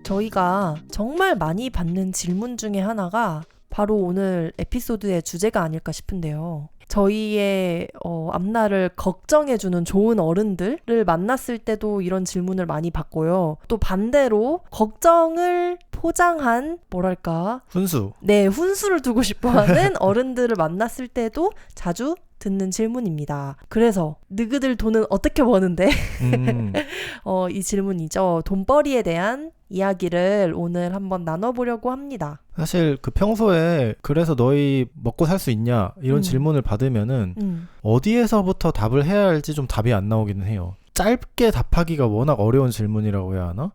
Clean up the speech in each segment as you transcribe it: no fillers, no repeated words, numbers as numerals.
저희가 정말 많이 받는 질문 중에 하나가 바로 오늘 에피소드의 주제가 아닐까 싶은데요. 저희의 앞날을 걱정해주는 좋은 어른들을 만났을 때도 이런 질문을 많이 받고요. 또 반대로 걱정을 포장한 훈수. 네, 훈수를 두고 싶어하는 어른들을 만났을 때도 자주 듣는 질문입니다. 그래서 너희들 돈은 어떻게 버는데? 이 질문이죠. 돈벌이에 대한 이야기를 오늘 한번 나눠보려고 합니다. 사실 평소에 그래서 너희 먹고 살 수 있냐 이런 질문을 받으면은 어디에서부터 답을 해야 할지 좀 답이 안 나오기는 해요. 짧게 답하기가 워낙 어려운 질문이라고 해야 하나?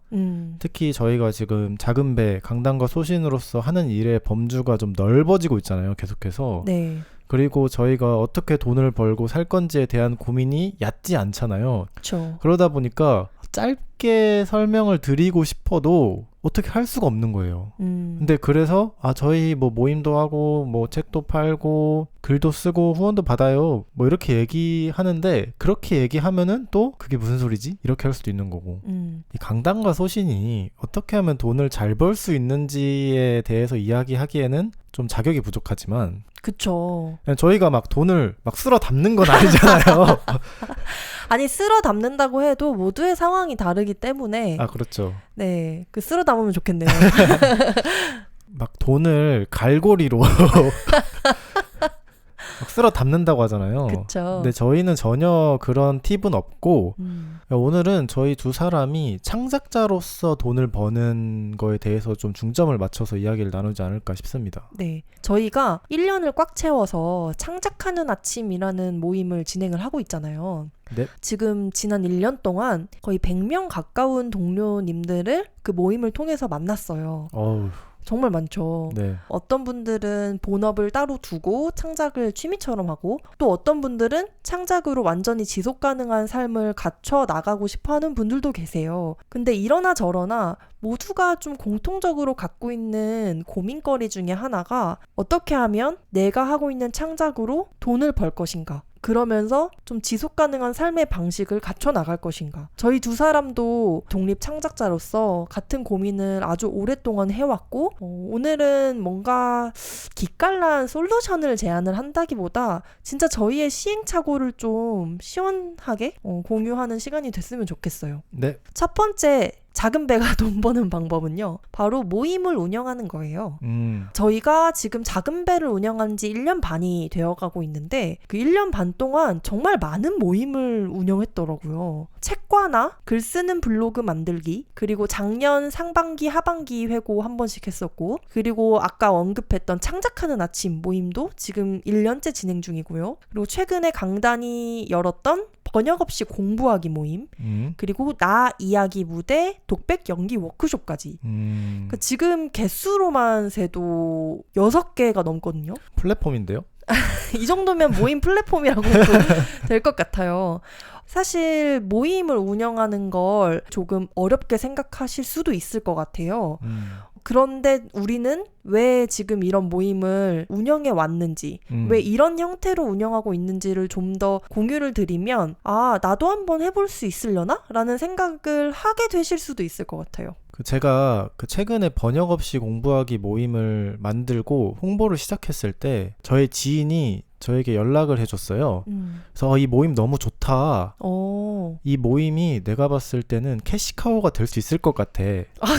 특히 저희가 지금 작은 배 강단과 소신으로서 하는 일의 범주가 좀 넓어지고 있잖아요. 계속해서. 네. 그리고 저희가 어떻게 돈을 벌고 살 건지에 대한 고민이 얕지 않잖아요. 그렇죠. 그러다 보니까 짧게 설명을 드리고 싶어도 어떻게 할 수가 없는 거예요. 근데 그래서 저희 모임도 하고 책도 팔고 글도 쓰고 후원도 받아요 이렇게 얘기하는데, 그렇게 얘기하면은 또 그게 무슨 소리지? 이렇게 할 수도 있는 거고. 이 강단과 소신이 어떻게 하면 돈을 잘 벌 수 있는지에 대해서 이야기하기에는 좀 자격이 부족하지만, 그쵸. 저희가 돈을 쓸어 담는 건 아니잖아요. 아니, 쓸어 담는다고 해도 모두의 상황이 다르기 때문에. 그렇죠. 네, 쓸어 담으면 좋겠네요. 돈을 갈고리로 쓸어 담는다고 하잖아요. 그쵸. 근데 저희는 전혀 그런 팁은 없고, 오늘은 저희 두 사람이 창작자로서 돈을 버는 거에 대해서 좀 중점을 맞춰서 이야기를 나누지 않을까 싶습니다. 네, 저희가 1년을 꽉 채워서 창작하는 아침이라는 모임을 진행을 하고 있잖아요. 네. 지금 지난 1년 동안 거의 100명 가까운 동료님들을 그 모임을 통해서 만났어요. 정말 많죠. 네. 어떤 분들은 본업을 따로 두고 창작을 취미처럼 하고, 또 어떤 분들은 창작으로 완전히 지속 가능한 삶을 갖춰 나가고 싶어하는 분들도 계세요. 근데 이러나 저러나 모두가 좀 공통적으로 갖고 있는 고민거리 중에 하나가 어떻게 하면 내가 하고 있는 창작으로 돈을 벌 것인가, 그러면서 좀 지속 가능한 삶의 방식을 갖춰 나갈 것인가. 저희 두 사람도 독립 창작자로서 같은 고민을 아주 오랫동안 해왔고, 오늘은 뭔가 기깔난 솔루션을 제안을 한다기보다 진짜 저희의 시행착오를 좀 시원하게 공유하는 시간이 됐으면 좋겠어요. 네. 첫 번째, 작은 배가 돈 버는 방법은요, 바로 모임을 운영하는 거예요. 저희가 지금 작은 배를 운영한 지 1년 반이 되어가고 있는데, 그 1년 반 동안 정말 많은 모임을 운영했더라고요. 책과나 글 쓰는 블로그 만들기, 그리고 작년 상반기 하반기 회고 한 번씩 했었고, 그리고 아까 언급했던 창작하는 아침 모임도 지금 1년째 진행 중이고요. 그리고 최근에 강단이 열었던 번역 없이 공부하기 모임, 그리고 나 이야기 무대 독백 연기 워크숍까지. 그러니까 지금 개수로만 세도 6개가 넘거든요. 플랫폼인데요? 이 정도면 모임 플랫폼이라고 될 것 같아요. 사실 모임을 운영하는 걸 조금 어렵게 생각하실 수도 있을 것 같아요. 그런데 우리는 왜 지금 이런 모임을 운영해 왔는지, 왜 이런 형태로 운영하고 있는지를 좀 더 공유를 드리면 나도 한번 해볼 수 있으려나? 라는 생각을 하게 되실 수도 있을 것 같아요. 제가 최근에 번역 없이 공부하기 모임을 만들고 홍보를 시작했을 때 저의 지인이 저에게 연락을 해줬어요. 그래서 이 모임 너무 좋다. 이 모임이 내가 봤을 때는 캐시카우가 될 수 있을 것 같아.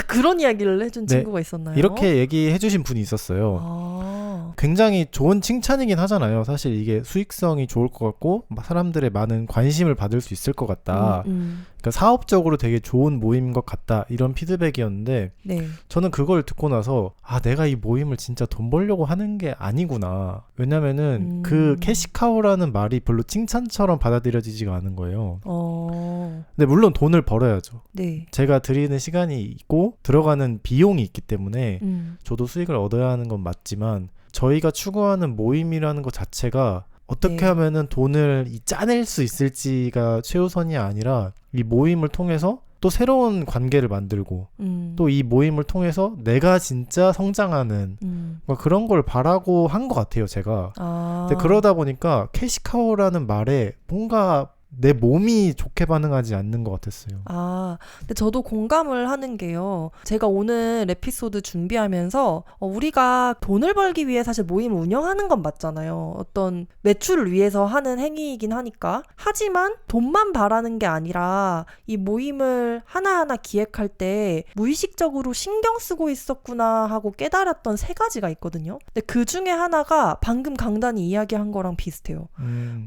그런 이야기를 해준 친구가 있었나요? 이렇게 얘기해주신 분이 있었어요. 굉장히 좋은 칭찬이긴 하잖아요. 사실 이게 수익성이 좋을 것 같고 사람들의 많은 관심을 받을 수 있을 것 같다. 그러니까 사업적으로 되게 좋은 모임인 것 같다, 이런 피드백이었는데, 네. 저는 그걸 듣고 나서 내가 이 모임을 진짜 돈 벌려고 하는 게 아니구나. 왜냐면은 그 캐시카우라는 말이 별로 칭찬처럼 받아들여지지가 않은 거예요. 근데 물론 돈을 벌어야죠. 네. 제가 드리는 시간이 있고 들어가는 비용이 있기 때문에 저도 수익을 얻어야 하는 건 맞지만, 저희가 추구하는 모임이라는 것 자체가 어떻게 하면은 돈을 짜낼 수 있을지가 최우선이 아니라, 이 모임을 통해서 또 새로운 관계를 만들고 또 이 모임을 통해서 내가 진짜 성장하는 그런 걸 바라고 한 것 같아요, 제가. 근데 그러다 보니까 캐시카우라는 말에 뭔가 내 몸이 좋게 반응하지 않는 것 같았어요. 근데 저도 공감을 하는 게요. 제가 오늘 에피소드 준비하면서 우리가 돈을 벌기 위해 사실 모임을 운영하는 건 맞잖아요. 어떤 매출을 위해서 하는 행위이긴 하니까. 하지만 돈만 바라는 게 아니라 이 모임을 하나하나 기획할 때 무의식적으로 신경 쓰고 있었구나 하고 깨달았던 3가지가 있거든요. 근데 그 중에 하나가 방금 강단이 이야기한 거랑 비슷해요.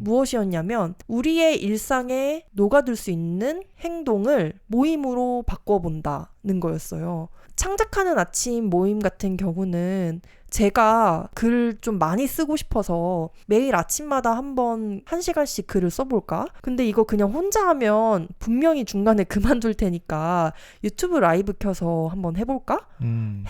무엇이었냐면 우리의 일상에 녹아들 수 있는 행동을 모임으로 바꿔본다는 거였어요. 창작하는 아침 모임 같은 경우는 제가 글 좀 많이 쓰고 싶어서 매일 아침마다 한번 1시간씩 글을 써볼까? 근데 이거 그냥 혼자 하면 분명히 중간에 그만둘 테니까 유튜브 라이브 켜서 한번 해볼까?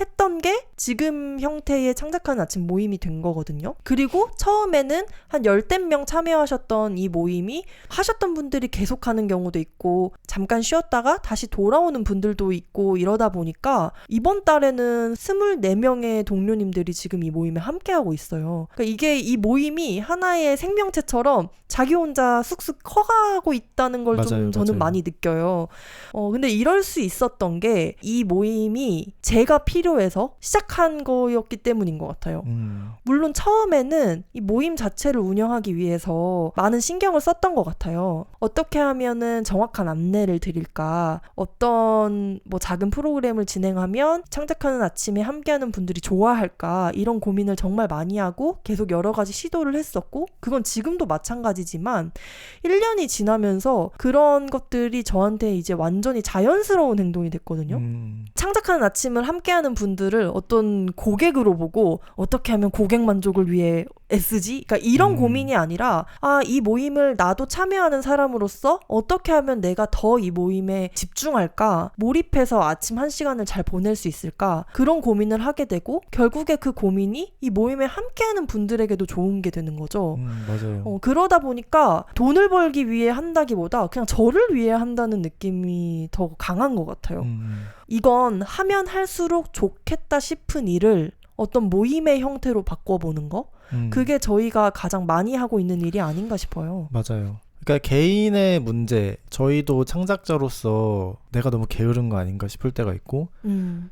했던 게 지금 형태의 창작하는 아침 모임이 된 거거든요. 그리고 처음에는 한 10명 참여하셨던 이 모임이 하셨던 분들이 계속하는 경우도 있고 잠깐 쉬었다가 다시 돌아오는 분들도 있고 이러다 보니까 이번 달에는 24명의 동료님들이 지금 이 모임에 함께하고 있어요. 그러니까 이게 이 모임이 하나의 생명체처럼 자기 혼자 쑥쑥 커가고 있다는 걸 좀 저는 많이 느껴요. 근데 이럴 수 있었던 게 이 모임이 제가 필요해서 시작한 거였기 때문인 것 같아요. 물론 처음에는 이 모임 자체를 운영하기 위해서 많은 신경을 썼던 것 같아요. 어떻게 하면은 정확한 안내를 드릴까? 어떤 뭐 작은 프로그램을 진행하면 창작하는 아침에 함께하는 분들이 좋아할까? 이런 고민을 정말 많이 하고 계속 여러 가지 시도를 했었고 그건 지금도 마찬가지지만 1년이 지나면서 그런 것들이 저한테 이제 완전히 자연스러운 행동이 됐거든요. 창작하는 아침을 함께하는 분들을 어떤 고객으로 보고 어떻게 하면 고객 만족을 위해 애쓰지? 그러니까 이런 고민이 아니라 이 모임을 나도 참여하는 사람으로서 어떻게 하면 내가 더 이 모임에 집중할까? 몰입해서 아침 1시간을 잘 보낼 수 있을까? 그런 고민을 하게 되고 결국에 그 고민이 이 모임에 함께하는 분들에게도 좋은 게 되는 거죠. 맞아요. 그러다 보니까 돈을 벌기 위해 한다기보다 그냥 저를 위해 한다는 느낌이 더 강한 것 같아요. 이건 하면 할수록 좋겠다 싶은 일을 어떤 모임의 형태로 바꿔보는 거? 그게 저희가 가장 많이 하고 있는 일이 아닌가 싶어요. 맞아요. 그러니까 개인의 문제, 저희도 창작자로서 내가 너무 게으른 거 아닌가 싶을 때가 있고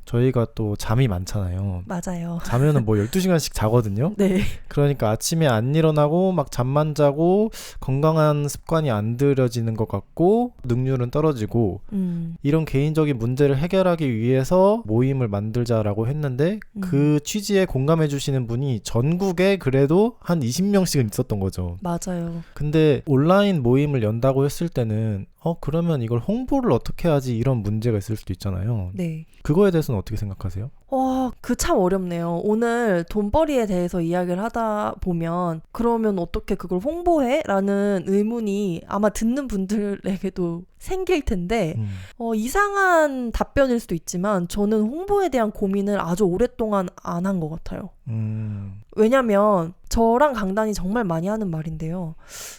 저희가 또 잠이 많잖아요. 맞아요. 자면은 뭐 12시간씩 자거든요. 네. 그러니까 아침에 안 일어나고 막 잠만 자고 건강한 습관이 안 들여지는 것 같고 능률은 떨어지고 이런 개인적인 문제를 해결하기 위해서 모임을 만들자라고 했는데 그 취지에 공감해 주시는 분이 전국에 그래도 한 20명씩은 있었던 거죠. 맞아요. 근데 온라인 모임을 연다고 했을 때는 그러면 이걸 홍보를 어떻게 하지 이런 문제가 있을 수도 있잖아요. 네. 그거에 대해서는 어떻게 생각하세요? 그 참 어렵네요. 오늘 돈벌이에 대해서 이야기를 하다 보면 그러면 어떻게 그걸 홍보해? 라는 의문이 아마 듣는 분들에게도 생길 텐데 이상한 답변일 수도 있지만 저는 홍보에 대한 고민을 아주 오랫동안 안 한 것 같아요. 왜냐면 저랑 강단이 정말 많이 하는 말인데요.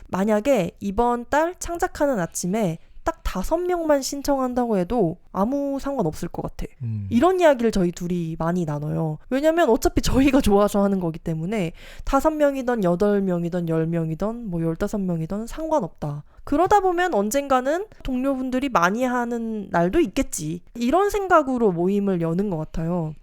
만약에 이번 달 창작하는 아침에 딱 5명만 신청한다고 해도 아무 상관없을 것 같아. 이런 이야기를 저희 둘이 많이 나눠요. 왜냐면 어차피 저희가 좋아서 하는 거기 때문에 5명이든 8명이든 10명이든 뭐 15명이든 상관없다. 그러다 보면 언젠가는 동료분들이 많이 하는 날도 있겠지. 이런 생각으로 모임을 여는 것 같아요.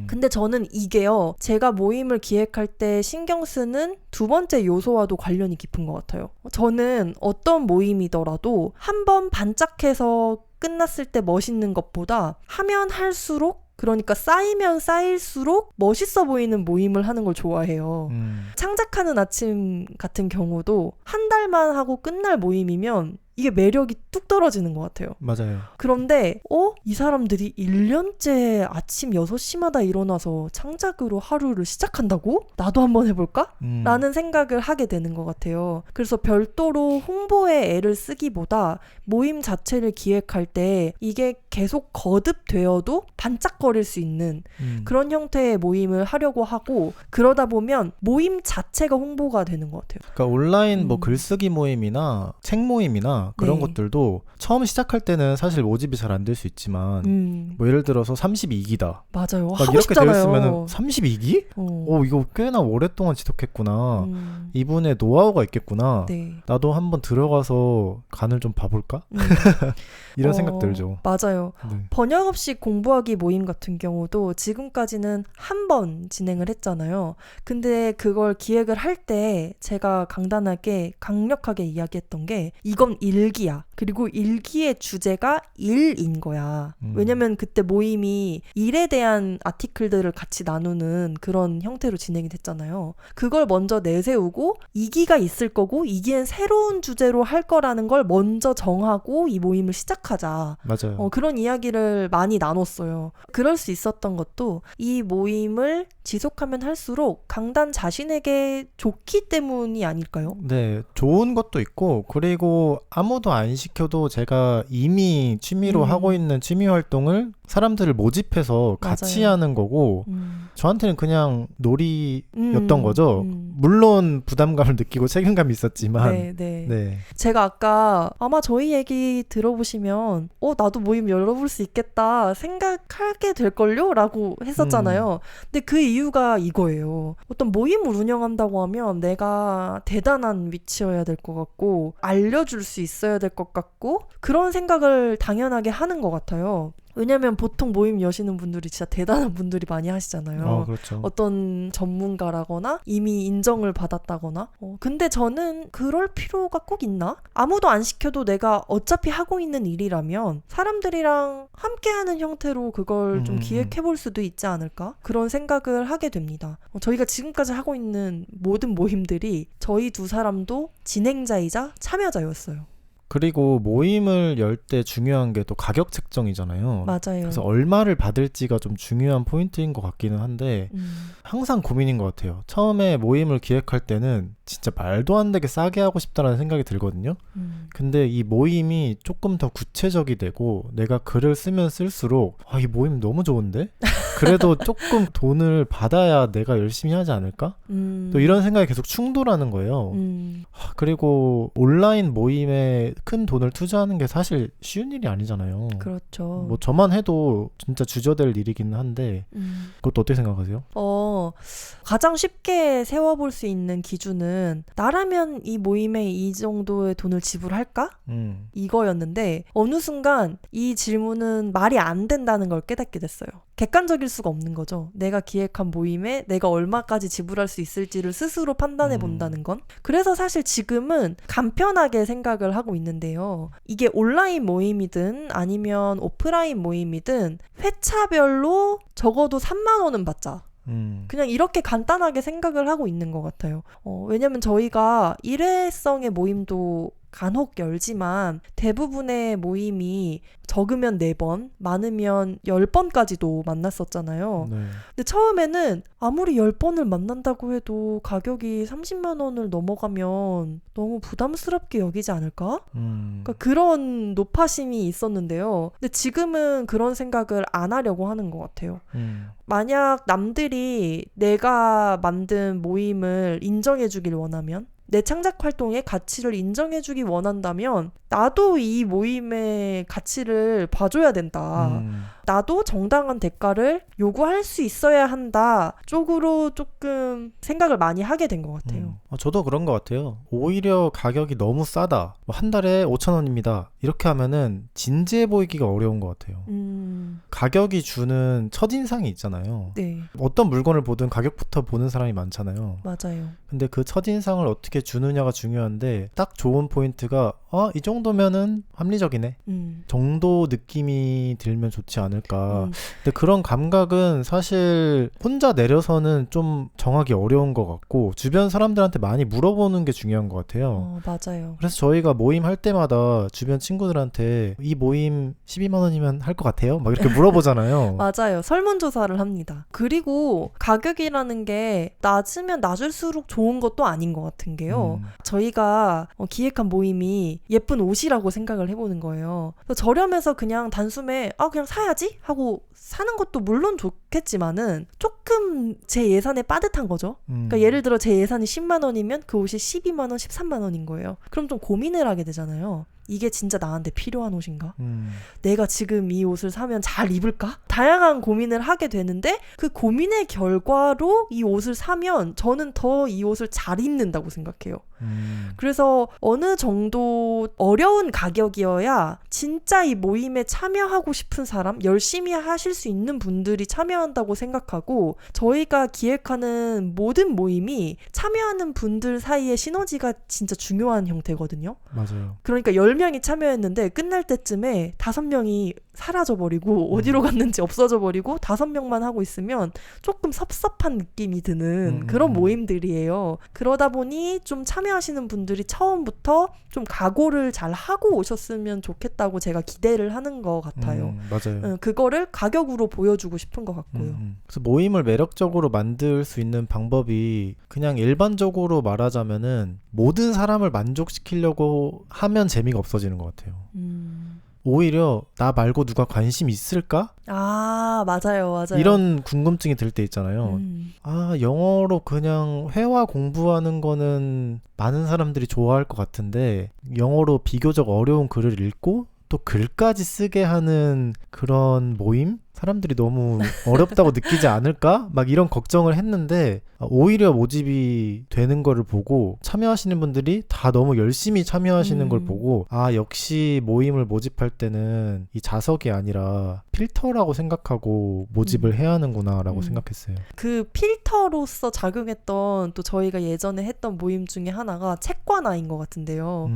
근데 저는 이게요. 제가 모임을 기획할 때 신경 쓰는 2번째 요소와도 관련이 깊은 것 같아요. 저는 어떤 모임이더라도 한번 반짝해서 끝났을 때 멋있는 것보다 하면 할수록 그러니까 쌓이면 쌓일수록 멋있어 보이는 모임을 하는 걸 좋아해요. 창작하는 아침 같은 경우도 한 달만 하고 끝날 모임이면 이게 매력이 뚝 떨어지는 것 같아요. 맞아요. 그런데 이 사람들이 1년째 아침 6시마다 일어나서 창작으로 하루를 시작한다고? 나도 한번 해볼까? 라는 생각을 하게 되는 것 같아요. 그래서 별도로 홍보에 애를 쓰기보다 모임 자체를 기획할 때 이게 계속 거듭되어도 반짝거릴 수 있는 그런 형태의 모임을 하려고 하고, 그러다 보면 모임 자체가 홍보가 되는 것 같아요. 그러니까 온라인 뭐 글쓰기 모임이나 책 모임이나 그런 네. 것들도 처음 시작할 때는 사실 모집이 잘 안 될 수 있지만 뭐 예를 들어서 32기다. 맞아요. 막 하고 이렇게 싶잖아요. 되어 있으면 32기? 이거 꽤나 오랫동안 지속했구나. 이분의 노하우가 있겠구나. 네. 나도 한번 들어가서 간을 좀 봐볼까? 이런 생각 들죠. 맞아요. 네. 번역 없이 공부하기 모임 같은 경우도 지금까지는 한 번 진행을 했잖아요. 근데 그걸 기획을 할 때 제가 강력하게 이야기했던 게, 이건 일기야. 그리고 일기의 주제가 일인 거야. 왜냐면 그때 모임이 일에 대한 아티클들을 같이 나누는 그런 형태로 진행이 됐잖아요. 그걸 먼저 내세우고 2기가 있을 거고 2기엔 새로운 주제로 할 거라는 걸 먼저 정하고 이 모임을 시작하자. 맞아요. 그런 이야기를 많이 나눴어요. 그럴 수 있었던 것도 이 모임을 지속하면 할수록 강단 자신에게 좋기 때문이 아닐까요? 네, 좋은 것도 있고, 그리고 아무도 안 시켜도 제가 이미 취미로 하고 있는 취미 활동을 사람들을 모집해서 같이 맞아요. 하는 거고, 저한테는 그냥 놀이였던 거죠. 물론 부담감을 느끼고 책임감이 있었지만. 네. 제가 아까 아마 저희 얘기 들어보시면 나도 모임 열어볼 수 있겠다 생각하게 될걸요? 라고 했었잖아요. 근데 그 이유가 이거예요. 어떤 모임을 운영한다고 하면 내가 대단한 위치여야 될 것 같고 알려줄 수 있어야 될 것 같고 그런 생각을 당연하게 하는 것 같아요. 왜냐면 보통 모임 여시는 분들이 진짜 대단한 분들이 많이 하시잖아요. 그렇죠. 어떤 전문가라거나 이미 인정을 받았다거나. 근데 저는 그럴 필요가 꼭 있나? 아무도 안 시켜도 내가 어차피 하고 있는 일이라면 사람들이랑 함께하는 형태로 그걸 좀 기획해볼 수도 있지 않을까? 그런 생각을 하게 됩니다. 저희가 지금까지 하고 있는 모든 모임들이 저희 두 사람도 진행자이자 참여자였어요. 그리고 모임을 열 때 중요한 게 또 가격 책정이잖아요. 맞아요. 그래서 얼마를 받을지가 좀 중요한 포인트인 것 같기는 한데 항상 고민인 것 같아요. 처음에 모임을 기획할 때는 진짜 말도 안 되게 싸게 하고 싶다는 생각이 들거든요. 근데 이 모임이 조금 더 구체적이 되고 내가 글을 쓰면 쓸수록 이 모임 너무 좋은데? 그래도 조금 돈을 받아야 내가 열심히 하지 않을까? 또 이런 생각이 계속 충돌하는 거예요. 그리고 온라인 모임에 큰 돈을 투자하는 게 사실 쉬운 일이 아니잖아요. 그렇죠. 뭐 저만 해도 진짜 주저될 일이긴 한데 그것도 어떻게 생각하세요? 가장 쉽게 세워볼 수 있는 기준은 나라면 이 모임에 이 정도의 돈을 지불할까? 이거였는데 어느 순간 이 질문은 말이 안 된다는 걸 깨닫게 됐어요. 객관적일 수가 없는 거죠. 내가 기획한 모임에 내가 얼마까지 지불할 수 있을지를 스스로 판단해 본다는 건. 그래서 사실 지금은 간편하게 생각을 하고 있는데요. 이게 온라인 모임이든 아니면 오프라인 모임이든 회차별로 적어도 3만 원은 받자. 그냥 이렇게 간단하게 생각을 하고 있는 것 같아요. 왜냐면 저희가 일회성의 모임도 간혹 열지만 대부분의 모임이 적으면 4번, 많으면 10번까지도 만났었잖아요. 네. 근데 처음에는 아무리 10번을 만난다고 해도 가격이 30만 원을 넘어가면 너무 부담스럽게 여기지 않을까? 그러니까 그런 노파심이 있었는데요. 근데 지금은 그런 생각을 안 하려고 하는 것 같아요. 만약 남들이 내가 만든 모임을 인정해주길 원하면, 내 창작 활동의 가치를 인정해주기 원한다면 나도 이 모임의 가치를 봐줘야 된다. 나도 정당한 대가를 요구할 수 있어야 한다 쪽으로 조금 생각을 많이 하게 된 것 같아요. 저도 그런 것 같아요. 오히려 가격이 너무 싸다. 한 달에 5,000원입니다. 이렇게 하면은 진지해 보이기가 어려운 것 같아요. 가격이 주는 첫인상이 있잖아요. 네. 어떤 물건을 보든 가격부터 보는 사람이 많잖아요. 맞아요. 근데 그 첫인상을 어떻게 주느냐가 중요한데 딱 좋은 포인트가 이 정도면은 합리적이네 정도 느낌이 들면 좋지 않을까. 근데 그런 감각은 사실 혼자 내려서는 좀 정하기 어려운 것 같고 주변 사람들한테 많이 물어보는 게 중요한 것 같아요. 맞아요. 그래서 저희가 모임 할 때마다 주변 친구들한테 이 모임 12만 원이면 할 것 같아요? 막 이렇게 물어보잖아요. 맞아요. 설문조사를 합니다. 그리고 가격이라는 게 낮으면 낮을수록 좋은 것도 아닌 것 같은 게요. 저희가 기획한 모임이 예쁜 옷이라고 생각을 해보는 거예요. 그래서 저렴해서 그냥 단숨에 그냥 사야지 하고 사는 것도 물론 좋겠지만은 조금 제 예산에 빠듯한 거죠. 그러니까 예를 들어 제 예산이 10만 원이면 그 옷이 12만 원, 13만 원인 거예요. 그럼 좀 고민을 하게 되잖아요. 이게 진짜 나한테 필요한 옷인가? 내가 지금 이 옷을 사면 잘 입을까? 다양한 고민을 하게 되는데 그 고민의 결과로 이 옷을 사면 저는 더 이 옷을 잘 입는다고 생각해요. 그래서 어느 정도 어려운 가격이어야 진짜 이 모임에 참여하고 싶은 사람, 열심히 하실 수 있는 분들이 참여한다고 생각하고 저희가 기획하는 모든 모임이 참여하는 분들 사이의 시너지가 진짜 중요한 형태거든요. 맞아요. 그러니까 10명이 참여했는데 끝날 때쯤에 5명이 사라져버리고 어디로 갔는지 없어져버리고 5명만 하고 있으면 조금 섭섭한 느낌이 드는 그런 모임들이에요. 그러다 보니 좀 참여하시는 분들이 처음부터 좀 각오를 잘 하고 오셨으면 좋겠다고 제가 기대를 하는 것 같아요. 맞아요. 그거를 가격으로 보여주고 싶은 것 같고요. 그래서 모임을 매력적으로 만들 수 있는 방법이 그냥 일반적으로 말하자면은 모든 사람을 만족시키려고 하면 재미가 없어지는 것 같아요. 오히려 나 말고 누가 관심 있을까? 맞아요. 이런 궁금증이 들 때 있잖아요. 영어로 그냥 회화 공부하는 거는 많은 사람들이 좋아할 것 같은데 영어로 비교적 어려운 글을 읽고 또 글까지 쓰게 하는 그런 모임? 사람들이 너무 어렵다고 느끼지 않을까? 막 이런 걱정을 했는데 오히려 모집이 되는 거를 보고 참여하시는 분들이 다 너무 열심히 참여하시는 걸 보고 역시 모임을 모집할 때는 이 자석이 아니라 필터라고 생각하고 모집을 해야 하는구나 라고 생각했어요. 그 필터로서 작용했던 또 저희가 예전에 했던 모임 중에 하나가 책과 나인 것 같은데요.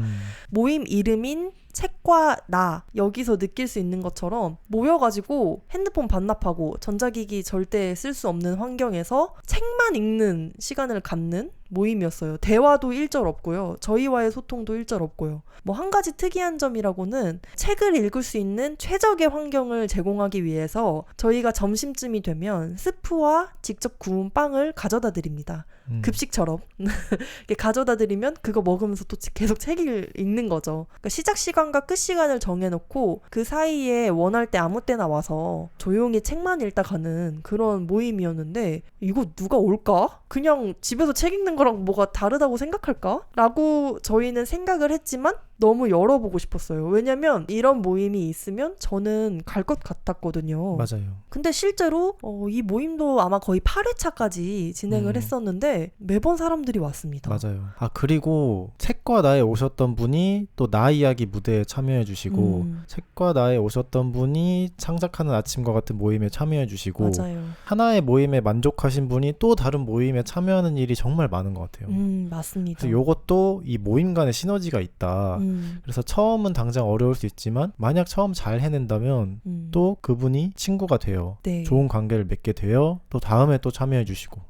모임 이름인 책과 나 여기서 느낄 수 있는 것처럼 모여가지고 핸드폰 반납하고 전자기기 절대 쓸 수 없는 환경에서 책만 읽는 시간을 갖는 모임이었어요. 대화도 일절 없고요. 저희와의 소통도 일절 없고요. 뭐 한 가지 특이한 점이라고는 책을 읽을 수 있는 최적의 환경을 제공하기 위해서 저희가 점심쯤이 되면 스프와 직접 구운 빵을 가져다 드립니다. 급식처럼 이렇게 가져다 드리면 그거 먹으면서 또 계속 책을 읽는 거죠. 그러니까 시작 시간과 끝 시간을 정해놓고 그 사이에 원할 때 아무 때나 와서 조용히 책만 읽다 가는 그런 모임이었는데 이거 누가 올까? 그냥 집에서 책 읽는 거랑 뭐가 다르다고 생각할까? 라고 저희는 생각을 했지만 너무 열어보고 싶었어요. 왜냐면 이런 모임이 있으면 저는 갈 것 같았거든요. 맞아요. 근데 실제로 이 모임도 아마 거의 8회차까지 진행을 했었는데 매번 사람들이 왔습니다. 맞아요. 그리고 책과 나에 오셨던 분이 또 나 이야기 무대에 참여해 주시고 책과 나에 오셨던 분이 창작하는 아침과 같은 모임에 참여해 주시고 맞아요. 하나의 모임에 만족하신 분이 또 다른 모임에 참여하는 일이 정말 많은 것 같아요. 맞습니다. 그래서 이것도 이 모임 간의 시너지가 있다. 그래서 처음은 당장 어려울 수 있지만 만약 처음 잘 해낸다면 또 그분이 친구가 돼요. 네. 좋은 관계를 맺게 돼요. 또 다음에 또 참여해 주시고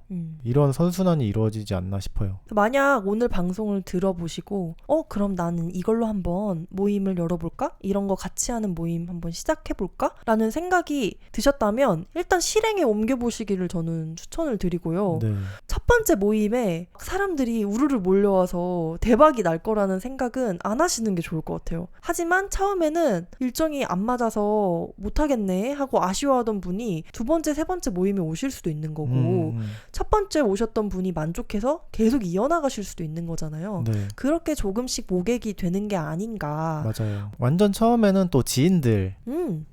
이런 선순환이 이루어지지 않나 싶어요. 만약 오늘 방송을 들어보시고 그럼 나는 이걸로 한번 모임을 열어볼까? 이런 거 같이 하는 모임 한번 시작해볼까? 라는 생각이 드셨다면 일단 실행에 옮겨보시기를 저는 추천을 드리고요. 네. 첫 번째 모임에 사람들이 우르르 몰려와서 대박이 날 거라는 생각은 안 하시는 게 좋을 것 같아요. 하지만 처음에는 일정이 안 맞아서 못하겠네 하고 아쉬워하던 분이 두 번째, 세 번째 모임에 오실 수도 있는 거고 첫 번째 오셨던 분이 만족해서 계속 이어나가실 수도 있는 거잖아요. 네. 그렇게 조금씩 모객이 되는 게 아닌가. 맞아요. 완전 처음에는 또 지인들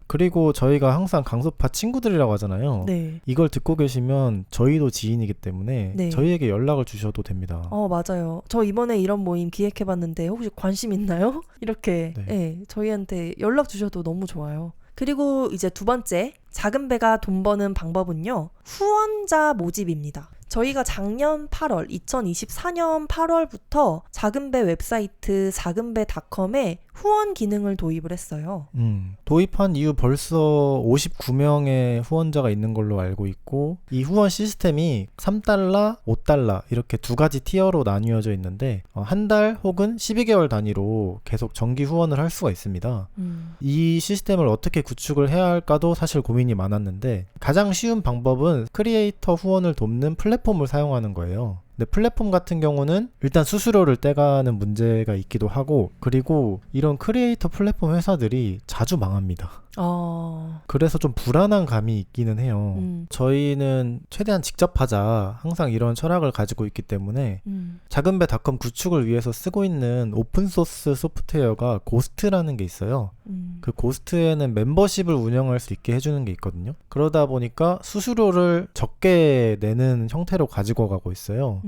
그리고 저희가 항상 강소파 친구들이라고 하잖아요. 네. 이걸 듣고 계시면 저희도 지인이기 때문에 네. 저희에게 연락을 주셔도 됩니다. 맞아요. 저 이번에 이런 모임 기획해봤는데 혹시 관심 있나요? 이렇게 저희한테 연락 주셔도 너무 좋아요. 그리고 이제 두 번째, 작은 배가 돈 버는 방법은요. 후원자 모집입니다. 저희가 작년 8월, 2024년 8월부터 작은배 웹사이트 작은배닷컴에 후원 기능을 도입을 했어요. 도입한 이후 벌써 59명의 후원자가 있는 걸로 알고 있고 이 후원 시스템이 3달러, 5달러 이렇게 두 가지 티어로 나뉘어져 있는데 한 달 혹은 12개월 단위로 계속 정기 후원을 할 수가 있습니다. 이 시스템을 어떻게 구축을 해야 할까도 사실 고민이 많았는데 가장 쉬운 방법은 크리에이터 후원을 돕는 플랫폼을 사용하는 거예요. 근데 플랫폼 같은 경우는 일단 수수료를 떼가는 문제가 있기도 하고, 그리고 이런 크리에이터 플랫폼 회사들이 자주 망합니다. 그래서 좀 불안한 감이 있기는 해요. 저희는 최대한 직접 하자 항상 이런 철학을 가지고 있기 때문에 작은배닷컴 구축을 위해서 쓰고 있는 오픈소스 소프트웨어가 고스트라는 게 있어요. 그 고스트에는 멤버십을 운영할 수 있게 해주는 게 있거든요. 그러다 보니까 수수료를 적게 내는 형태로 가지고 가고 있어요.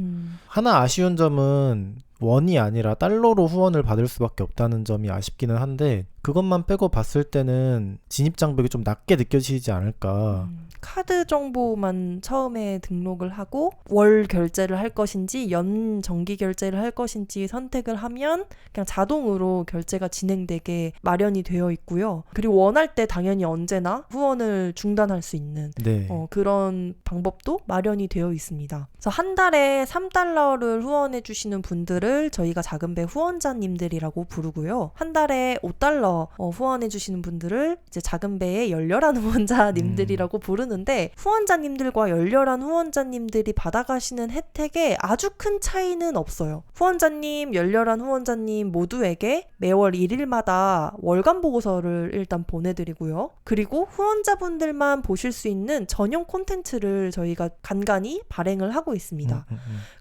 하나 아쉬운 점은 원이 아니라 달러로 후원을 받을 수밖에 없다는 점이 아쉽기는 한데, 그것만 빼고 봤을 때는 진입 장벽이 좀 낮게 느껴지지 않을까. 카드 정보만 처음에 등록을 하고 월 결제를 할 것인지 연 정기 결제를 할 것인지 선택을 하면 그냥 자동으로 결제가 진행되게 마련이 되어 있고요. 그리고 원할 때 당연히 언제나 후원을 중단할 수 있는 네. 그런 방법도 마련이 되어 있습니다. 그래서 한 달에 $3를 후원해 주시는 분들을 저희가 작은배 후원자님들이라고 부르고요. 한 달에 $5 후원해 주시는 분들을 이제 작은배의 열렬한 후원자님들이라고 부르는데, 후원자님들과 열렬한 후원자님들이 받아가시는 혜택에 아주 큰 차이는 없어요. 후원자님, 열렬한 후원자님 모두에게 매월 1일마다 월간 보고서를 일단 보내드리고요. 그리고 후원자분들만 보실 수 있는 전용 콘텐츠를 저희가 간간히 발행을 하고 있습니다.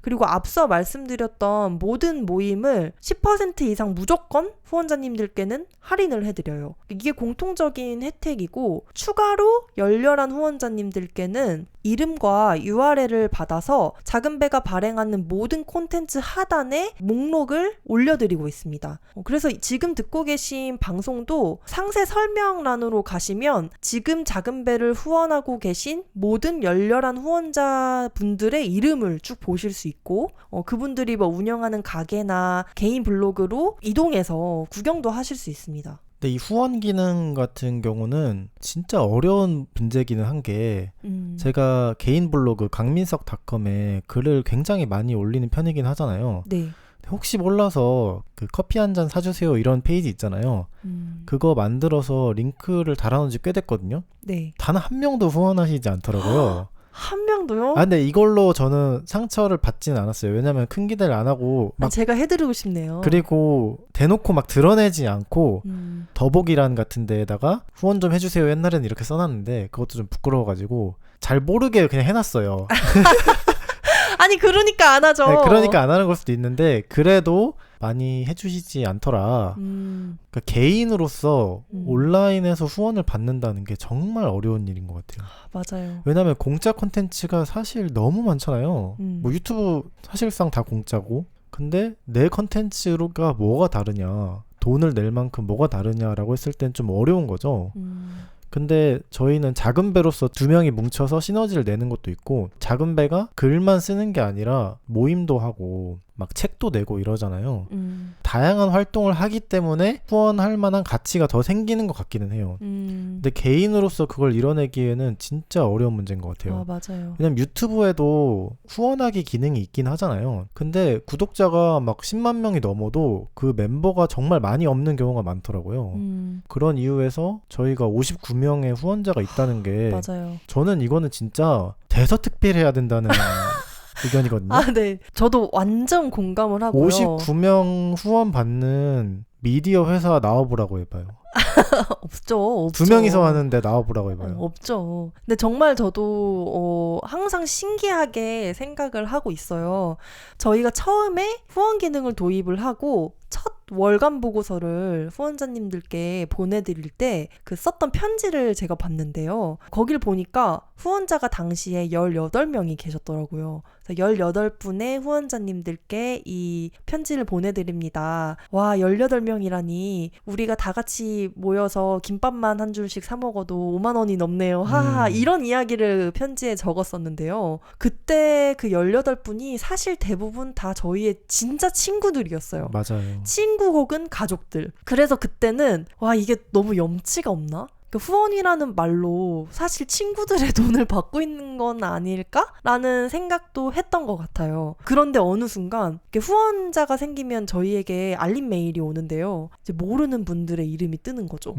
그리고 앞서 말씀드렸던 모든 모임을 10% 이상 무조건 후원자님들께는 할인을 해드려요. 이게 공통적인 혜택이고, 추가로 열렬한 후원자님들께는 이름과 URL을 받아서 작은배가 발행하는 모든 콘텐츠 하단에 목록을 올려드리고 있습니다. 그래서 지금 듣고 계신 방송도 상세 설명란으로 가시면 지금 작은배를 후원하고 계신 모든 열렬한 후원자분들의 이름을 쭉 보실 수 있고, 그분들이 뭐 운영하는 가게나 개인 블로그로 이동해서 구경도 하실 수 있습니다. 근데 이 후원 기능 같은 경우는 진짜 어려운 문제기는 한 게, 제가 개인 블로그 강민석닷컴에 글을 굉장히 많이 올리는 편이긴 하잖아요. 네. 혹시 몰라서 그 커피 한 잔 사주세요 이런 페이지 있잖아요. 그거 만들어서 링크를 달아놓은 지 꽤 됐거든요. 네. 단 한 명도 후원하시지 않더라고요. 한 명도요? 근데 이걸로 저는 상처를 받지는 않았어요. 왜냐면 큰 기대를 안 하고 제가 해드리고 싶네요. 그리고 대놓고 막 드러내지 않고 더보기란 같은 데에다가 후원 좀 해주세요 옛날에는 이렇게 써놨는데, 그것도 좀 부끄러워가지고 잘 모르게 그냥 해놨어요. 아니 그러니까 안 하죠. 네, 그러니까 안 하는 걸 수도 있는데, 그래도 많이 해주시지 않더라. 그러니까 개인으로서 온라인에서 후원을 받는다는 게 정말 어려운 일인 것 같아요. 맞아요. 왜냐면 공짜 콘텐츠가 사실 너무 많잖아요. 뭐 유튜브 사실상 다 공짜고, 근데 내 콘텐츠가 뭐가 다르냐, 돈을 낼 만큼 뭐가 다르냐라고 했을 땐 좀 어려운 거죠. 근데 저희는 작은배로서 2명이 뭉쳐서 시너지를 내는 것도 있고, 작은배가 글만 쓰는 게 아니라 모임도 하고 막 책도 내고 이러잖아요. 다양한 활동을 하기 때문에 후원할 만한 가치가 더 생기는 것 같기는 해요. 근데 개인으로서 그걸 이뤄내기에는 진짜 어려운 문제인 것 같아요. 맞아요. 왜냐면 유튜브에도 후원하기 기능이 있긴 하잖아요. 근데 구독자가 막 10만 명이 넘어도 그 멤버가 정말 많이 없는 경우가 많더라고요. 그런 이유에서 저희가 59명의 후원자가 있다는 게, 맞아요. 저는 이거는 진짜 대서특필해야 된다는 의견이거든요. 네. 저도 완전 공감을 하고요. 59명 후원 받는 미디어 회사 나와보라고 해봐요. 없죠. 2명이서 하는데 나와보라고 해봐요. 없죠. 근데 정말 저도 항상 신기하게 생각을 하고 있어요. 저희가 처음에 후원 기능을 도입을 하고 첫 월간 보고서를 후원자님들께 보내드릴 때 그 썼던 편지를 제가 봤는데요. 거길 보니까 후원자가 당시에 18명이 계셨더라고요. 그래서 18분의 후원자님들께 이 편지를 보내드립니다. 와, 18명이라니 우리가 다 같이 모여서 김밥만 한 줄씩 사 먹어도 5만 원이 넘네요. 하하, 이런 이야기를 편지에 적었었는데요. 그때 그 18분이 사실 대부분 다 저희의 진짜 친구들이었어요. 맞아요. 친구 혹은 가족들. 그래서 그때는 와, 이게 너무 염치가 없나? 그 후원이라는 말로 사실 친구들의 돈을 받고 있는 건 아닐까라는 생각도 했던 것 같아요. 그런데 어느 순간 후원자가 생기면 저희에게 알림 메일이 오는데요. 이제 모르는 분들의 이름이 뜨는 거죠.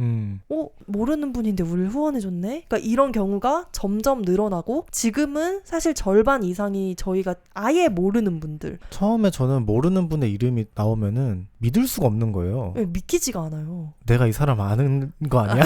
모르는 분인데 우리를 후원해줬네? 그러니까 이런 경우가 점점 늘어나고 지금은 사실 절반 이상이 저희가 아예 모르는 분들. 처음에 저는 모르는 분의 이름이 나오면은 믿을 수가 없는 거예요. 믿기지가 않아요. 내가 이 사람 아는 거 아니야?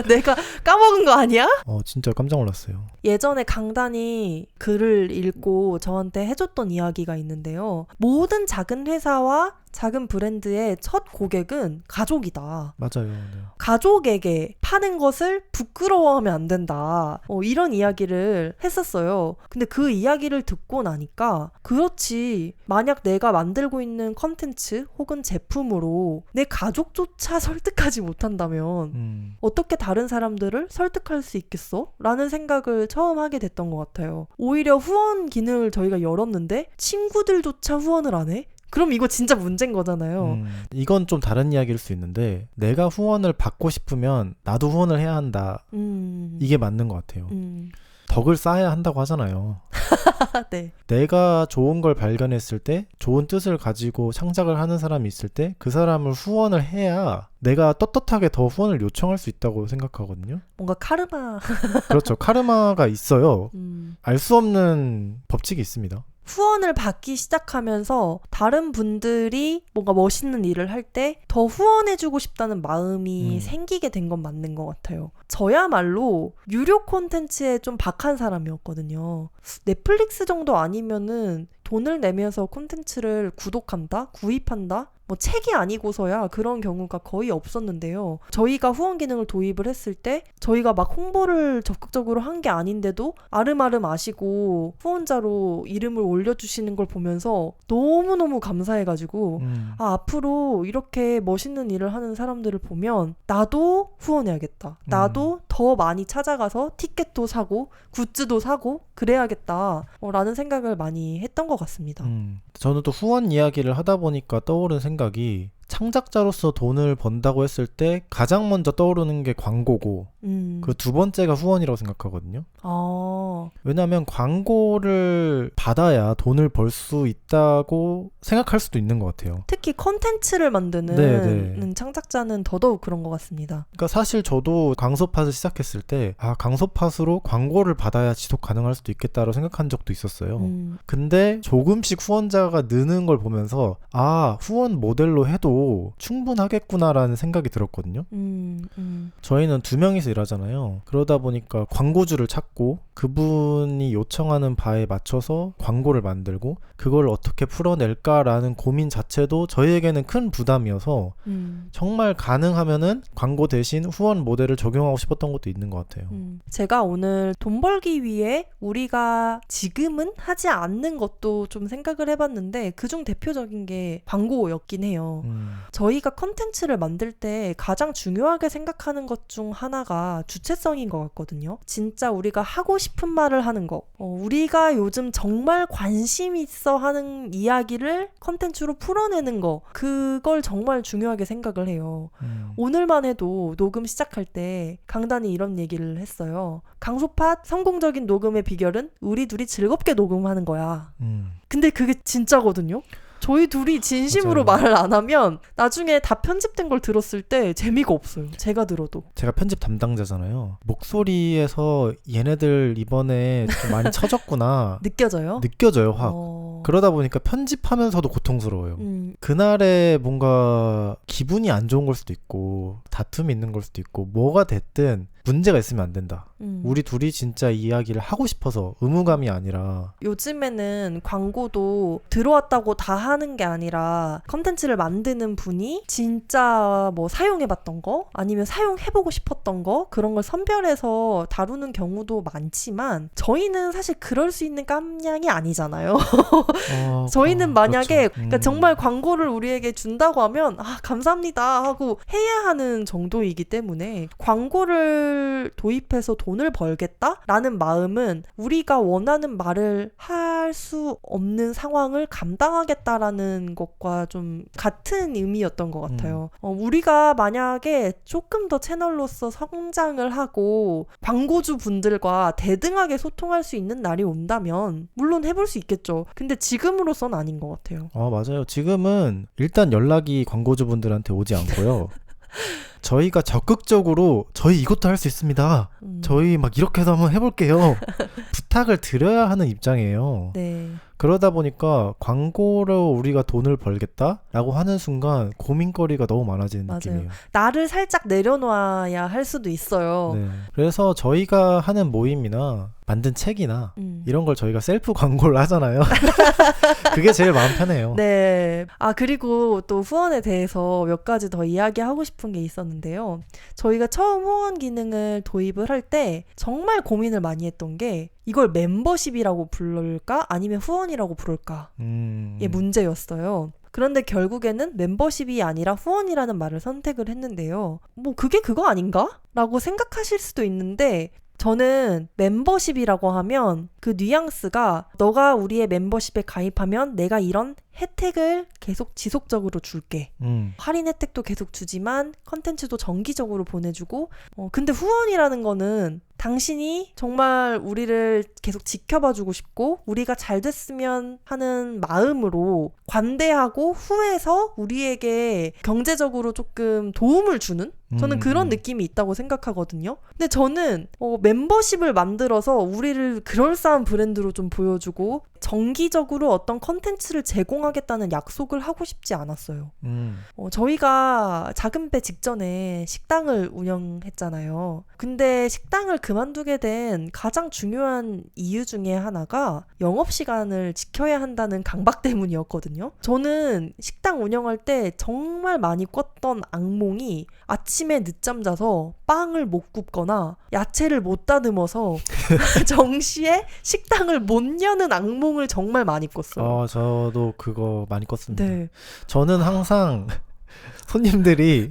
내가 까먹은 거 아니야? 진짜 깜짝 놀랐어요. 예전에 강단이 글을 읽고 저한테 해줬던 이야기가 있는데요. 모든 작은 회사와 작은 브랜드의 첫 고객은 가족이다. 맞아요. 네. 가족에게 파는 것을 부끄러워하면 안 된다. 이런 이야기를 했었어요. 근데 그 이야기를 듣고 나니까 그렇지. 만약 내가 만들고 있는 컨텐츠 혹은 제품으로 내 가족조차 설득하지 못한다면 어떻게 다른 사람들을 설득할 수 있겠어? 라는 생각을 처음 하게 됐던 것 같아요. 오히려 후원 기능을 저희가 열었는데 친구들조차 후원을 안 해? 그럼 이거 진짜 문제인 거잖아요. 이건 좀 다른 이야기일 수 있는데 내가 후원을 받고 싶으면 나도 후원을 해야 한다. 이게 맞는 것 같아요. 덕을 쌓아야 한다고 하잖아요. 네. 내가 좋은 걸 발견했을 때 좋은 뜻을 가지고 창작을 하는 사람이 있을 때 그 사람을 후원을 해야 내가 떳떳하게 더 후원을 요청할 수 있다고 생각하거든요. 뭔가 카르마. 그렇죠. 카르마가 있어요. 알 수 없는 법칙이 있습니다. 후원을 받기 시작하면서 다른 분들이 뭔가 멋있는 일을 할 때 더 후원해주고 싶다는 마음이 생기게 된 건 맞는 것 같아요. 저야말로 유료 콘텐츠에 좀 박한 사람이었거든요. 넷플릭스 정도 아니면은 돈을 내면서 콘텐츠를 구독한다? 구입한다? 뭐 책이 아니고서야 그런 경우가 거의 없었는데요. 저희가 후원 기능을 도입을 했을 때 저희가 막 홍보를 적극적으로 한 게 아닌데도 아름아름 아시고 후원자로 이름을 올려주시는 걸 보면서 너무너무 감사해가지고 앞으로 이렇게 멋있는 일을 하는 사람들을 보면 나도 후원해야겠다. 나도 더 많이 찾아가서 티켓도 사고 굿즈도 사고 그래야겠다 라는 생각을 많이 했던 것 같습니다. 저는 또 후원 이야기를 하다 보니까 떠오른 생각이 창작자로서 돈을 번다고 했을 때 가장 먼저 떠오르는 게 광고고 그 두 번째가 후원이라고 생각하거든요. 왜냐하면 광고를 받아야 돈을 벌 수 있다고 생각할 수도 있는 것 같아요. 특히 컨텐츠를 만드는 창작자는 더더욱 그런 것 같습니다. 그러니까 사실 저도 강소팟을 시작했을 때 강소팟으로 광고를 받아야 지속 가능할 수도 있겠다고 생각한 적도 있었어요. 근데 조금씩 후원자가 느는 걸 보면서 후원 모델로 해도 충분하겠구나라는 생각이 들었거든요. 저희는 2명이서 일하잖아요. 그러다 보니까 광고주를 찾고 그분이 요청하는 바에 맞춰서 광고를 만들고 그걸 어떻게 풀어낼까라는 고민 자체도 저희에게는 큰 부담이어서 정말 가능하면은 광고 대신 후원 모델을 적용하고 싶었던 것도 있는 것 같아요. 제가 오늘 돈 벌기 위해 우리가 지금은 하지 않는 것도 좀 생각을 해봤는데 그중 대표적인 게 광고였긴 해요. 저희가 컨텐츠를 만들 때 가장 중요하게 생각하는 것 중 하나가 주체성인 것 같거든요. 진짜 우리가 하고 싶은 말을 하는 거, 우리가 요즘 정말 관심 있어 하는 이야기를 컨텐츠로 풀어내는 거, 그걸 정말 중요하게 생각을 해요. 오늘만 해도 녹음 시작할 때 강단이 이런 얘기를 했어요. 강소팟 성공적인 녹음의 비결은 우리 둘이 즐겁게 녹음하는 거야. 근데 그게 진짜거든요. 저희 둘이 진심으로 맞아요. 말을 안 하면 나중에 다 편집된 걸 들었을 때 재미가 없어요. 제가 들어도. 제가 편집 담당자잖아요. 목소리에서 얘네들 이번에 좀 많이 처졌구나. 느껴져요? 느껴져요, 확. 그러다 보니까 편집하면서도 고통스러워요. 그날에 뭔가 기분이 안 좋은 걸 수도 있고 다툼이 있는 걸 수도 있고 뭐가 됐든 문제가 있으면 안 된다. 우리 둘이 진짜 이야기를 하고 싶어서 의무감이 아니라. 요즘에는 광고도 들어왔다고 다 하는 게 아니라 컨텐츠를 만드는 분이 진짜 뭐 사용해봤던 거 아니면 사용해보고 싶었던 거 그런 걸 선별해서 다루는 경우도 많지만 저희는 사실 그럴 수 있는 깜냥이 아니잖아요. 저희는 만약에 그렇죠. 그러니까 정말 광고를 우리에게 준다고 하면 감사합니다 하고 해야 하는 정도이기 때문에 광고를 도입해서 돈을 벌겠다라는 마음은 우리가 원하는 말을 할 수 없는 상황을 감당하겠다라는 것과 좀 같은 의미였던 것 같아요. 우리가 만약에 조금 더 채널로서 성장을 하고 광고주 분들과 대등하게 소통할 수 있는 날이 온다면 물론 해볼 수 있겠죠. 근데 지금으로선 아닌 것 같아요. 맞아요. 지금은 일단 연락이 광고주분들한테 오지 않고요. 저희가 적극적으로 저희 이것도 할 수 있습니다. 저희 막 이렇게 해서 한번 해볼게요. 부탁을 드려야 하는 입장이에요. 네. 그러다 보니까 광고로 우리가 돈을 벌겠다라고 하는 순간 고민거리가 너무 많아지는 맞아요. 느낌이에요. 나를 살짝 내려놔야 할 수도 있어요. 네. 그래서 저희가 하는 모임이나 만든 책이나 이런 걸 저희가 셀프 광고를 하잖아요. 그게 제일 마음 편해요. 네. 그리고 또 후원에 대해서 몇 가지 더 이야기하고 싶은 게 있었는데요. 저희가 처음 후원 기능을 도입을 할 때 정말 고민을 많이 했던 게 이걸 멤버십이라고 부를까? 아니면 후원이라고 부를까?의 문제였어요. 그런데 결국에는 멤버십이 아니라 후원이라는 말을 선택을 했는데요. 뭐 그게 그거 아닌가? 라고 생각하실 수도 있는데 저는 멤버십이라고 하면 그 뉘앙스가 너가 우리의 멤버십에 가입하면 내가 이런 혜택을 계속 지속적으로 줄게. 할인 혜택도 계속 주지만 컨텐츠도 정기적으로 보내주고 근데 후원이라는 거는 당신이 정말 우리를 계속 지켜봐주고 싶고 우리가 잘 됐으면 하는 마음으로 관대하고 후해서 우리에게 경제적으로 조금 도움을 주는 저는 그런 느낌이 있다고 생각하거든요. 근데 저는 멤버십을 만들어서 우리를 그럴싸한 브랜드로 좀 보여주고 정기적으로 어떤 컨텐츠를 제공하겠다는 약속을 하고 싶지 않았어요. 저희가 작은 배 직전에 식당을 운영했잖아요. 근데 식당을 그만두게 된 가장 중요한 이유 중에 하나가 영업시간을 지켜야 한다는 강박 때문이었거든요. 저는 식당 운영할 때 정말 많이 꿨던 악몽이 아침에 늦잠 자서 빵을 못 굽거나 야채를 못 다듬어서 정시에 식당을 못 여는 악몽을 정말 많이 꿨어요. 저도 그거 많이 꿨습니다. 네. 저는 항상 손님들이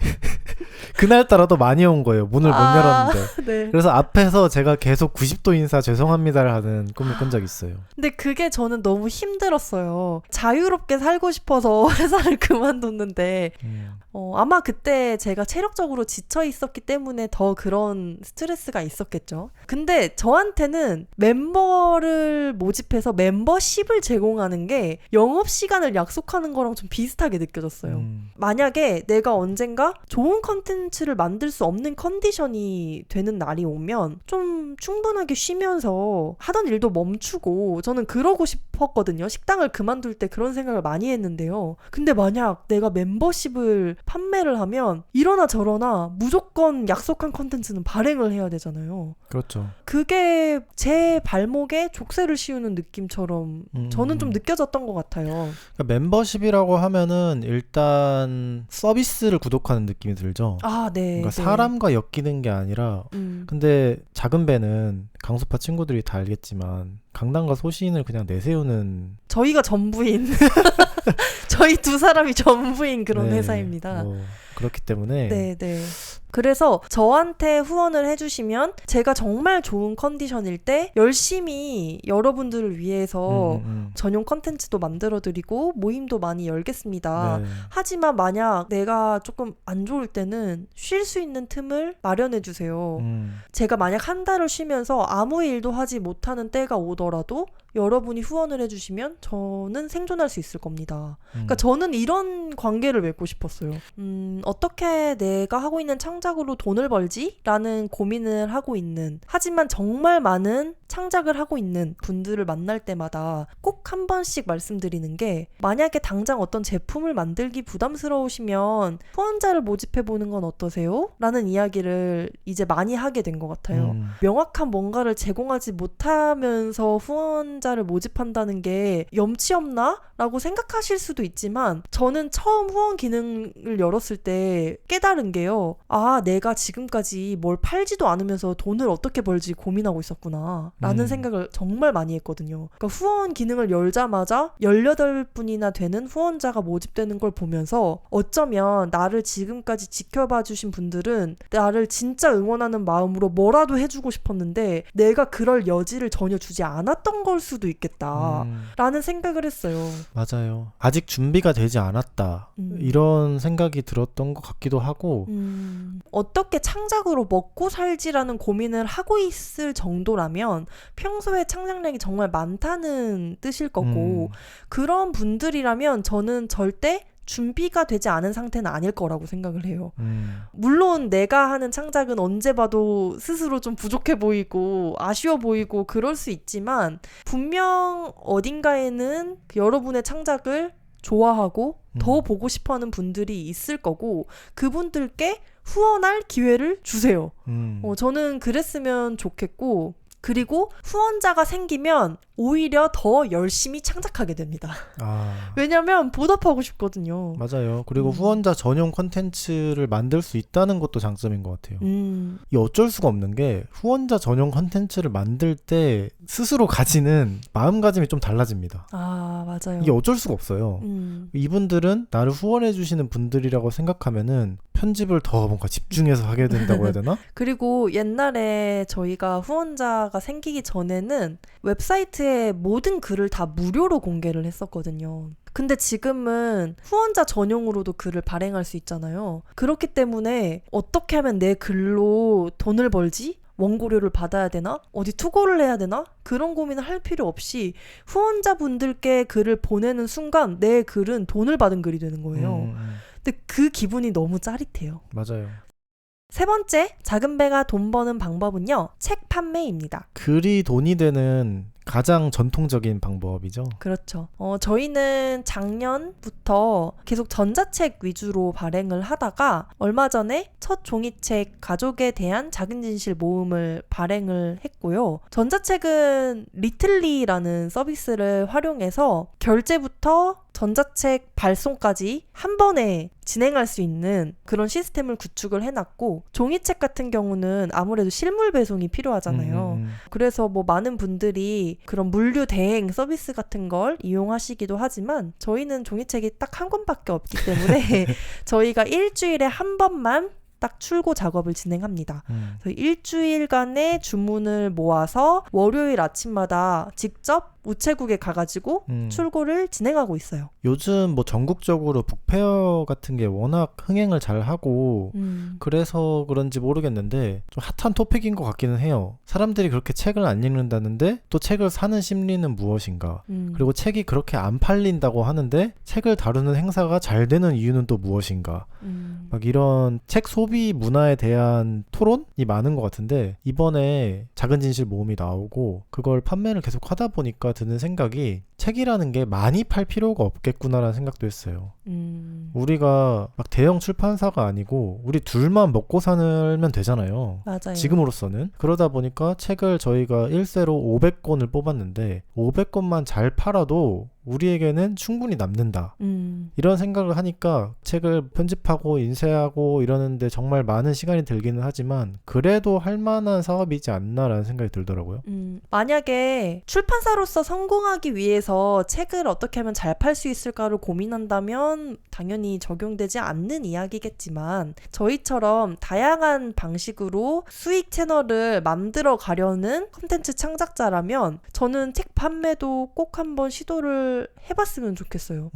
그날따라 더 많이 온 거예요. 문을 못 열었는데. 네. 그래서 앞에서 제가 계속 90도 인사 죄송합니다를 하는 꿈을 꾼 적이 있어요. 근데 그게 저는 너무 힘들었어요. 자유롭게 살고 싶어서 회사를 그만뒀는데 아마 그때 제가 체력적으로 지쳐 있었기 때문에 더 그런 스트레스가 있었겠죠. 근데 저한테는 멤버를 모집해서 멤버십을 제공하는 게 영업시간을 약속하는 거랑 좀 비슷하게 느껴졌어요. 만약에 내가 언젠가 좋은 컨텐츠를 만들 수 없는 컨디션이 되는 날이 오면 좀 충분하게 쉬면서 하던 일도 멈추고 저는 그러고 싶었거든요. 식당을 그만둘 때 그런 생각을 많이 했는데요. 근데 만약 내가 멤버십을 판매를 하면 이러나 저러나 무조건 약속한 컨텐츠는 발행을 해야 되잖아요. 그렇죠. 그게 제 발목에 족쇄를 씌우는 느낌처럼 저는 좀 느껴졌던 것 같아요. 그러니까 멤버십이라고 하면은 일단 서비스를 구독하는 느낌이 들죠. 네. 그러니까 네. 사람과 엮이는 게 아니라 근데 작은 배는 강수파 친구들이 다 알겠지만 강남과 소시인을 그냥 내세우는 저희가 전부인 저희 두 사람이 전부인 그런 네, 회사입니다. 그렇기 때문에 네. 그래서 저한테 후원을 해주시면 제가 정말 좋은 컨디션일 때 열심히 여러분들을 위해서 전용 컨텐츠도 만들어드리고 모임도 많이 열겠습니다. 네. 하지만 만약 내가 조금 안 좋을 때는 쉴 수 있는 틈을 마련해주세요. 제가 만약 한 달을 쉬면서 아무 일도 하지 못하는 때가 오더라도 여러분이 후원을 해주시면 저는 생존할 수 있을 겁니다. 그러니까 저는 이런 관계를 맺고 싶었어요. 어떻게 내가 하고 있는 창작으로 돈을 벌지? 라는 고민을 하고 있는 하지만 정말 많은 창작을 하고 있는 분들을 만날 때마다 꼭 한 번씩 말씀드리는 게 만약에 당장 어떤 제품을 만들기 부담스러우시면 후원자를 모집해보는 건 어떠세요? 라는 이야기를 이제 많이 하게 된 것 같아요. 명확한 뭔가를 제공하지 못하면서 후원자 후원자를 모집한다는 게 염치 없나? 라고 생각하실 수도 있지만 저는 처음 후원 기능을 열었을 때 깨달은 게요. 아, 내가 지금까지 뭘 팔지도 않으면서 돈을 어떻게 벌지 고민하고 있었구나 라는 생각을 정말 많이 했거든요. 그러니까 후원 기능을 열자마자 18분이나 되는 후원자가 모집되는 걸 보면서 어쩌면 나를 지금까지 지켜봐 주신 분들은 나를 진짜 응원하는 마음으로 뭐라도 해주고 싶었는데 내가 그럴 여지를 전혀 주지 않았던 걸 수도 있겠다 라는 생각을 했어요. 맞아요. 아직 준비가 되지 않았다. 이런 생각이 들었던 것 같기도 하고 어떻게 창작으로 먹고 살지라는 고민을 하고 있을 정도라면 평소에 창작력이 정말 많다는 뜻일 거고 그런 분들이라면 저는 절대 준비가 되지 않은 상태는 아닐 거라고 생각을 해요. 물론 내가 하는 창작은 언제 봐도 스스로 좀 부족해 보이고 아쉬워 보이고 그럴 수 있지만 분명 어딘가에는 여러분의 창작을 좋아하고 더 보고 싶어하는 분들이 있을 거고 그분들께 후원할 기회를 주세요. 저는 그랬으면 좋겠고 그리고 후원자가 생기면 오히려 더 열심히 창작하게 됩니다. 왜냐면 보답하고 싶거든요. 맞아요. 그리고 후원자 전용 콘텐츠를 만들 수 있다는 것도 장점인 것 같아요. 이 어쩔 수가 없는 게 후원자 전용 콘텐츠를 만들 때 스스로 가지는 마음가짐이 좀 달라집니다. 맞아요. 이게 어쩔 수가 없어요. 이분들은 나를 후원해 주시는 분들이라고 생각하면은 편집을 더 뭔가 집중해서 하게 된다고 해야 되나? 그리고 옛날에 저희가 후원자가 생기기 전에는 웹사이트에 모든 글을 다 무료로 공개를 했었거든요. 근데 지금은 후원자 전용으로도 글을 발행할 수 있잖아요. 그렇기 때문에 어떻게 하면 내 글로 돈을 벌지? 원고료를 받아야 되나? 어디 투고를 해야 되나? 그런 고민을 할 필요 없이 후원자분들께 글을 보내는 순간 내 글은 돈을 받은 글이 되는 거예요. 근데 그 기분이 너무 짜릿해요. 맞아요. 세 번째, 작은 배가 돈 버는 방법은요. 책 판매입니다. 글이 돈이 되는 가장 전통적인 방법이죠. 그렇죠. 저희는 작년부터 계속 전자책 위주로 발행을 하다가 얼마 전에 첫 종이책 가족에 대한 작은 진실 모음을 발행을 했고요. 전자책은 리틀리라는 서비스를 활용해서 결제부터 전자책 발송까지 한 번에 진행할 수 있는 그런 시스템을 구축을 해놨고 종이책 같은 경우는 아무래도 실물 배송이 필요하잖아요. 그래서 뭐 많은 분들이 그런 물류 대행 서비스 같은 걸 이용하시기도 하지만 저희는 종이책이 딱 한 권밖에 없기 때문에 저희가 일주일에 한 번만 딱 출고 작업을 진행합니다. 그래서 일주일간의 주문을 모아서 월요일 아침마다 직접 우체국에 가가지고 출고를 진행하고 있어요. 요즘 뭐 전국적으로 북페어 같은 게 워낙 흥행을 잘 하고 그래서 그런지 모르겠는데 좀 핫한 토픽인 것 같기는 해요. 사람들이 그렇게 책을 안 읽는다는데 또 책을 사는 심리는 무엇인가? 그리고 책이 그렇게 안 팔린다고 하는데 책을 다루는 행사가 잘 되는 이유는 또 무엇인가? 막 이런 책 소비 문화에 대한 토론이 많은 것 같은데 이번에 작은 진실 모음이 나오고 그걸 판매를 계속 하다 보니까 드는 생각이 책이라는 게 많이 팔 필요가 없겠구나라는 생각도 했어요. 우리가 막 대형 출판사가 아니고 우리 둘만 먹고 살면 되잖아요. 맞아요. 지금으로서는. 그러다 보니까 책을 저희가 1세로 500권을 뽑았는데 500권만 잘 팔아도 우리에게는 충분히 남는다. 이런 생각을 하니까 책을 편집하고 인쇄하고 이러는데 정말 많은 시간이 들기는 하지만 그래도 할 만한 사업이지 않나라는 생각이 들더라고요. 만약에 출판사로서 성공하기 위해서 책을 어떻게 하면 잘 팔 수 있을까를 고민한다면 당연히 적용되지 않는 이야기겠지만 저희처럼 다양한 방식으로 수익 채널을 만들어 가려는 콘텐츠 창작자라면 저는 책 판매도 꼭 한번 시도를 해봤으면 좋겠어요.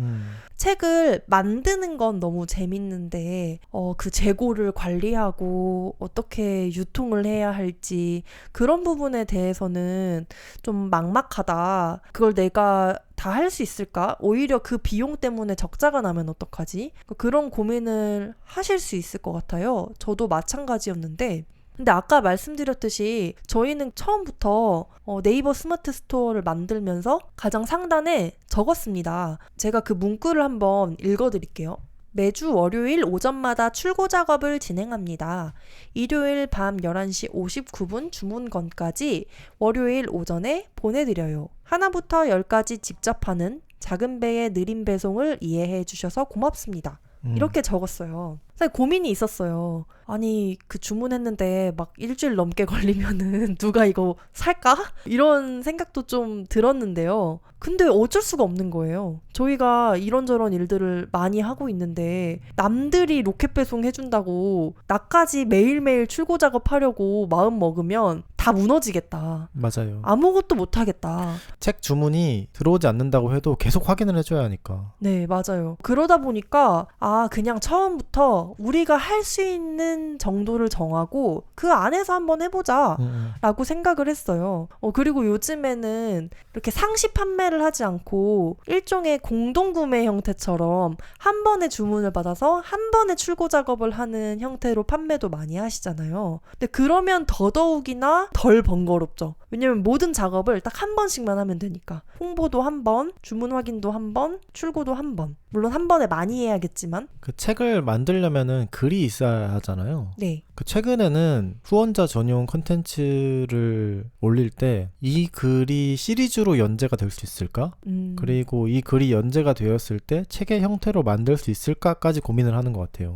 책을 만드는 건 너무 재밌는데 그 재고를 관리하고 어떻게 유통을 해야 할지 그런 부분에 대해서는 좀 막막하다. 그걸 내가 다 할 수 있을까? 오히려 그 비용 때문에 적자가 나면 어떡하지? 그런 고민을 하실 수 있을 것 같아요. 저도 마찬가지였는데 근데 아까 말씀드렸듯이 저희는 처음부터 네이버 스마트 스토어를 만들면서 가장 상단에 적었습니다. 제가 그 문구를 한번 읽어드릴게요. 매주 월요일 오전마다 출고 작업을 진행합니다. 일요일 밤 11시 59분 주문 건까지 월요일 오전에 보내드려요. 하나부터 10까지 직접 하는 작은 배의 느린 배송을 이해해 주셔서 고맙습니다. 이렇게 적었어요. 사실 고민이 있었어요. 아니 그 주문했는데 막 일주일 넘게 걸리면은 누가 이거 살까? 이런 생각도 좀 들었는데요. 근데 어쩔 수가 없는 거예요. 저희가 이런저런 일들을 많이 하고 있는데 남들이 로켓 배송 해준다고 나까지 매일매일 출고 작업하려고 마음 먹으면 다 무너지겠다. 맞아요. 아무것도 못하겠다. 책 주문이 들어오지 않는다고 해도 계속 확인을 해줘야 하니까. 네, 맞아요. 그러다 보니까 그냥 처음부터 우리가 할 수 있는 정도를 정하고 그 안에서 한번 해보자 라고 생각을 했어요. 그리고 요즘에는 이렇게 상시 판매를 하지 않고 일종의 공동구매 형태처럼 한 번에 주문을 받아서 한 번에 출고 작업을 하는 형태로 판매도 많이 하시잖아요. 근데 그러면 더더욱이나 덜 번거롭죠. 왜냐면 모든 작업을 딱 한 번씩만 하면 되니까. 홍보도 한 번, 주문 확인도 한 번, 출고도 한 번. 물론 한 번에 많이 해야겠지만. 그 책을 만들려면은 글이 있어야 하잖아요. 네. 그 최근에는 후원자 전용 컨텐츠를 올릴 때 이 글이 시리즈로 연재가 될 수 있을까? 그리고 이 글이 연재가 되었을 때 책의 형태로 만들 수 있을까까지 고민을 하는 것 같아요.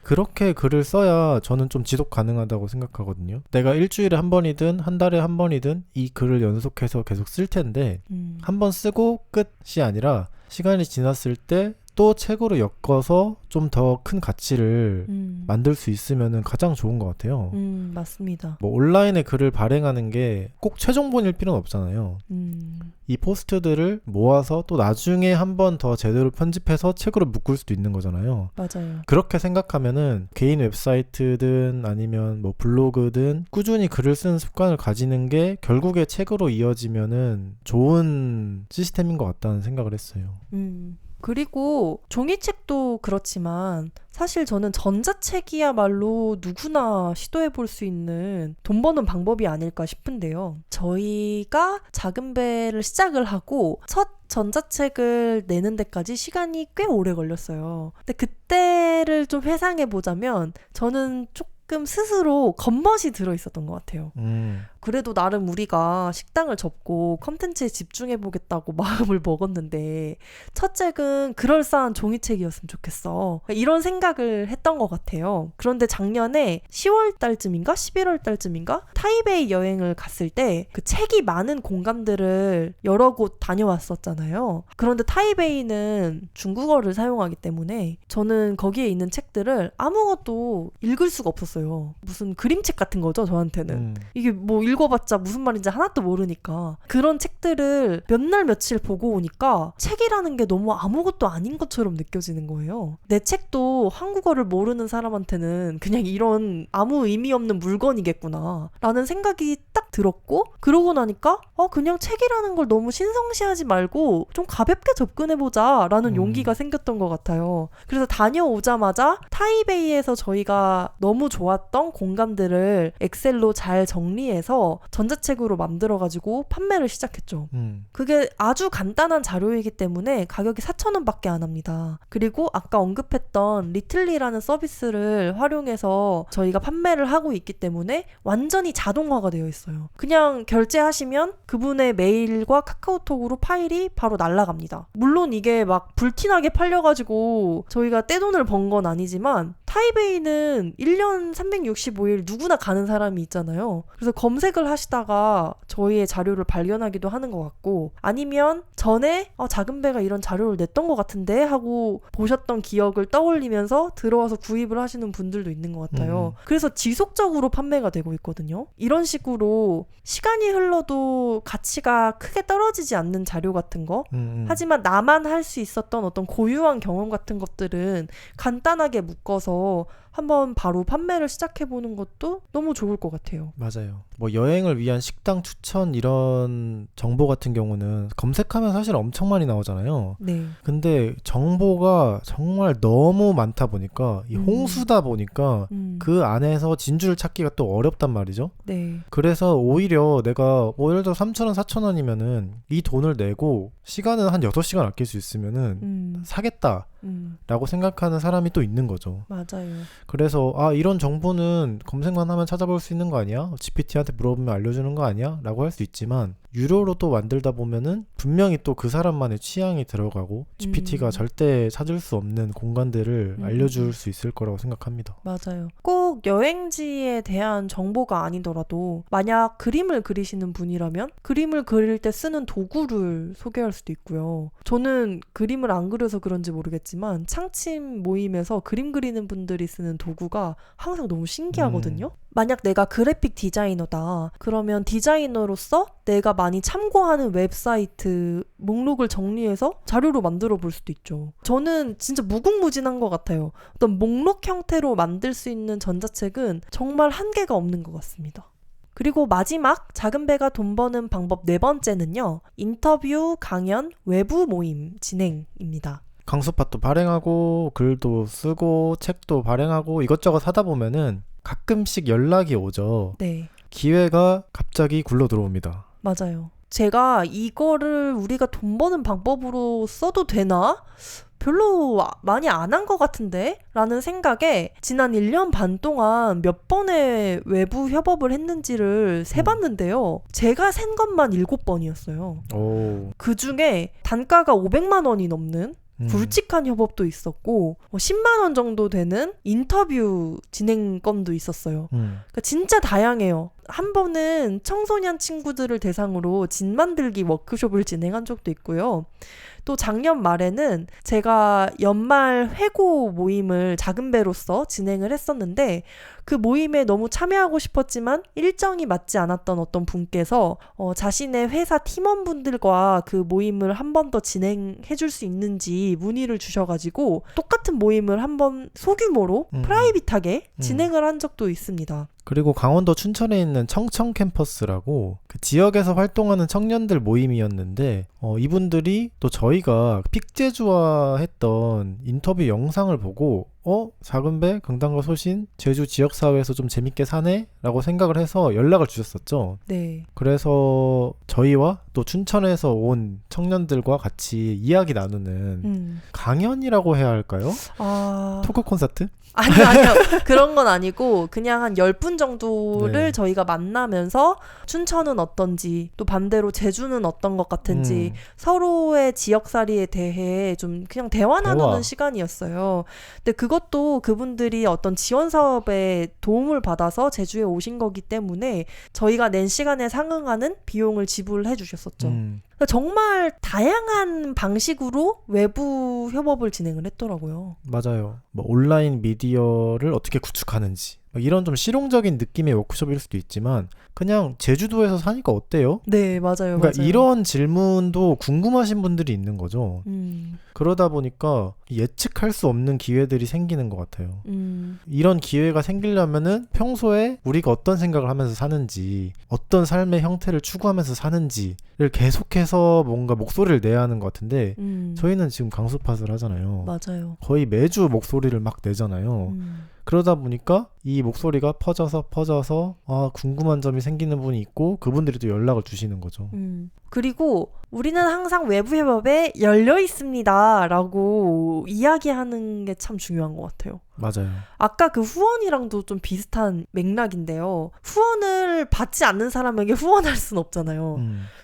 그렇게 글을 써야 저는 좀 지속 가능하다고 생각하거든요. 내가 일주일에 한 번이든 한 달에 한 번이든 이 글을 연속해서 계속 쓸 텐데 한 번 쓰고 끝이 아니라 시간이 지났을 때 또 책으로 엮어서 좀 더 큰 가치를 만들 수 있으면 가장 좋은 것 같아요. 맞습니다. 뭐 온라인에 글을 발행하는 게 꼭 최종본일 필요는 없잖아요. 이 포스트들을 모아서 또 나중에 한 번 더 제대로 편집해서 책으로 묶을 수도 있는 거잖아요. 맞아요. 그렇게 생각하면은 개인 웹사이트든 아니면 뭐 블로그든 꾸준히 글을 쓰는 습관을 가지는 게 결국에 책으로 이어지면은 좋은 시스템인 것 같다는 생각을 했어요. 그리고 종이책도 그렇지만 사실 저는 전자책이야말로 누구나 시도해볼 수 있는 돈 버는 방법이 아닐까 싶은데요. 저희가 작은 배를 시작을 하고 첫 전자책을 내는 데까지 시간이 꽤 오래 걸렸어요. 근데 그때를 좀 회상해보자면 저는 조금 스스로 겉멋이 들어있었던 것 같아요. 그래도 나름 우리가 식당을 접고 컨텐츠에 집중해보겠다고 마음을 먹었는데 첫 책은 그럴싸한 종이책이었으면 좋겠어. 이런 생각을 했던 것 같아요. 그런데 작년에 10월 달쯤인가 11월 달쯤인가 타이베이 여행을 갔을 때 그 책이 많은 공간들을 여러 곳 다녀왔었잖아요. 그런데 타이베이는 중국어를 사용하기 때문에 저는 거기에 있는 책들을 아무것도 읽을 수가 없었어요. 무슨 그림책 같은 거죠, 저한테는. 이게 뭐 읽어봤자 무슨 말인지 하나도 모르니까. 그런 책들을 몇 날 며칠 보고 오니까 책이라는 게 너무 아무것도 아닌 것처럼 느껴지는 거예요. 내 책도 한국어를 모르는 사람한테는 그냥 이런 아무 의미 없는 물건이겠구나 라는 생각이 딱 들었고, 그러고 나니까 그냥 책이라는 걸 너무 신성시하지 말고 좀 가볍게 접근해보자 라는 용기가 생겼던 것 같아요. 그래서 다녀오자마자 타이베이에서 저희가 너무 좋았던 공간들을 엑셀로 잘 정리해서 전자책으로 만들어가지고 판매를 시작했죠. 그게 아주 간단한 자료이기 때문에 가격이 4,000원 밖에 안 합니다. 그리고 아까 언급했던 리틀리라는 서비스를 활용해서 저희가 판매를 하고 있기 때문에 완전히 자동화가 되어 있어요. 그냥 결제하시면 그분의 메일과 카카오톡으로 파일이 바로 날아갑니다. 물론 이게 막 불티나게 팔려가지고 저희가 떼돈을 번 건 아니지만 타이베이는 1년 365일 누구나 가는 사람이 있잖아요. 그래서 검색을 하시다가 저희의 자료를 발견하기도 하는 것 같고, 아니면 전에 작은 배가 이런 자료를 냈던 것 같은데 하고 보셨던 기억을 떠올리면서 들어와서 구입을 하시는 분들도 있는 것 같아요. 그래서 지속적으로 판매가 되고 있거든요. 이런 식으로 시간이 흘러도 가치가 크게 떨어지지 않는 자료 같은 거, 하지만 나만 할 수 있었던 어떤 고유한 경험 같은 것들은 간단하게 묶어서 한번 바로 판매를 시작해보는 것도 너무 좋을 것 같아요. 맞아요. 뭐 여행을 위한 식당 추천 이런 정보 같은 경우는 검색하면 사실 엄청 많이 나오잖아요. 네. 근데 정보가 정말 너무 많다 보니까 이 홍수다 보니까 그 안에서 진주를 찾기가 또 어렵단 말이죠. 네. 그래서 오히려 내가 뭐 예를 들어 3,000원, 4,000원이면은 이 돈을 내고 시간은 한 6시간 아낄 수 있으면은 사겠다 라고 생각하는 사람이 또 있는 거죠. 맞아요. 그래서 이런 정보는 검색만 하면 찾아볼 수 있는 거 아니야? GPT한테 물어보면 알려주는 거 아니야? 라고 할 수 있지만 유료로 또 만들다 보면은 분명히 또 그 사람만의 취향이 들어가고 GPT가 절대 찾을 수 없는 공간들을 알려줄 수 있을 거라고 생각합니다. 맞아요. 꼭 여행지에 대한 정보가 아니더라도 만약 그림을 그리시는 분이라면 그림을 그릴 때 쓰는 도구를 소개할 수도 있고요. 저는 그림을 안 그려서 그런지 모르겠지만 창침 모임에서 그림 그리는 분들이 쓰는 도구가 항상 너무 신기하거든요. 만약 내가 그래픽 디자이너다. 그러면 디자이너로서 내가 많이 참고하는 웹사이트 목록을 정리해서 자료로 만들어 볼 수도 있죠. 저는 진짜 무궁무진한 것 같아요. 어떤 목록 형태로 만들 수 있는 전자책은 정말 한계가 없는 것 같습니다. 그리고 마지막 작은 배가 돈 버는 방법 4번째는요. 인터뷰, 강연, 외부 모임 진행입니다. 강수팟도 발행하고 글도 쓰고 책도 발행하고 이것저것 하다 보면은 가끔씩 연락이 오죠. 네. 기회가 갑자기 굴러 들어옵니다. 맞아요. 제가 이거를 우리가 돈 버는 방법으로 써도 되나? 별로 많이 안 한 것 같은데? 라는 생각에 지난 1년 반 동안 몇 번의 외부 협업을 했는지를 세봤는데요. 제가 센 것만 7번이었어요. 오. 그 중에 단가가 500만 원이 넘는 굵직한 협업도 있었고 10만 원 정도 되는 인터뷰 진행 건도 있었어요. 그러니까 진짜 다양해요. 한 번은 청소년 친구들을 대상으로 진 만들기 워크숍을 진행한 적도 있고요. 또 작년 말에는 제가 연말 회고 모임을 작은 배로서 진행을 했었는데 그 모임에 너무 참여하고 싶었지만 일정이 맞지 않았던 어떤 분께서 자신의 회사 팀원분들과 그 모임을 한 번 더 진행해 줄 수 있는지 문의를 주셔가지고 똑같은 모임을 한 번 소규모로 프라이빗하게 진행을 한 적도 있습니다. 그리고 강원도 춘천에 있는 청청 캠퍼스라고 그 지역에서 활동하는 청년들 모임이었는데 이분들이 또 저희가 픽제주화 했던 인터뷰 영상을 보고 작은 배 강당과 소신 제주 지역사회에서 좀 재밌게 사네? 라고 생각을 해서 연락을 주셨었죠. 네. 그래서 저희와 또 춘천에서 온 청년들과 같이 이야기 나누는 강연이라고 해야 할까요? 토크 콘서트? 아니요. 그런 건 아니고 그냥 한 10분 정도를 네. 저희가 만나면서 춘천은 어떤지 또 반대로 제주는 어떤 것 같은지 서로의 지역살이에 대해 좀 그냥 대화 나누는 시간이었어요. 근데 그것도 그분들이 어떤 지원 사업에 도움을 받아서 제주에 오신 거기 때문에 저희가 낸 시간에 상응하는 비용을 지불해 주셨었죠. 그러니까 정말 다양한 방식으로 외부 협업을 진행을 했더라고요. 맞아요. 뭐 온라인 미디어를 어떻게 구축하는지 이런 좀 실용적인 느낌의 워크숍일 수도 있지만 그냥 제주도에서 사니까 어때요? 네, 맞아요. 그러니까 맞아요. 이런 질문도 궁금하신 분들이 있는 거죠. 그러다 보니까 예측할 수 없는 기회들이 생기는 것 같아요. 이런 기회가 생기려면은 평소에 우리가 어떤 생각을 하면서 사는지 어떤 삶의 형태를 추구하면서 사는지를 계속해서 뭔가 목소리를 내야 하는 것 같은데 저희는 지금 강수팟을 하잖아요. 맞아요. 거의 매주 목소리를 막 내잖아요. 그러다 보니까 이 목소리가 퍼져서 궁금한 점이 생기는 분이 있고 그분들이 또 연락을 주시는 거죠. 그리고 우리는 항상 외부 협업에 열려 있습니다 라고 이야기하는 게 참 중요한 것 같아요. 맞아요. 아까 그 후원이랑도 좀 비슷한 맥락인데요. 후원을 받지 않는 사람에게 후원할 수는 없잖아요.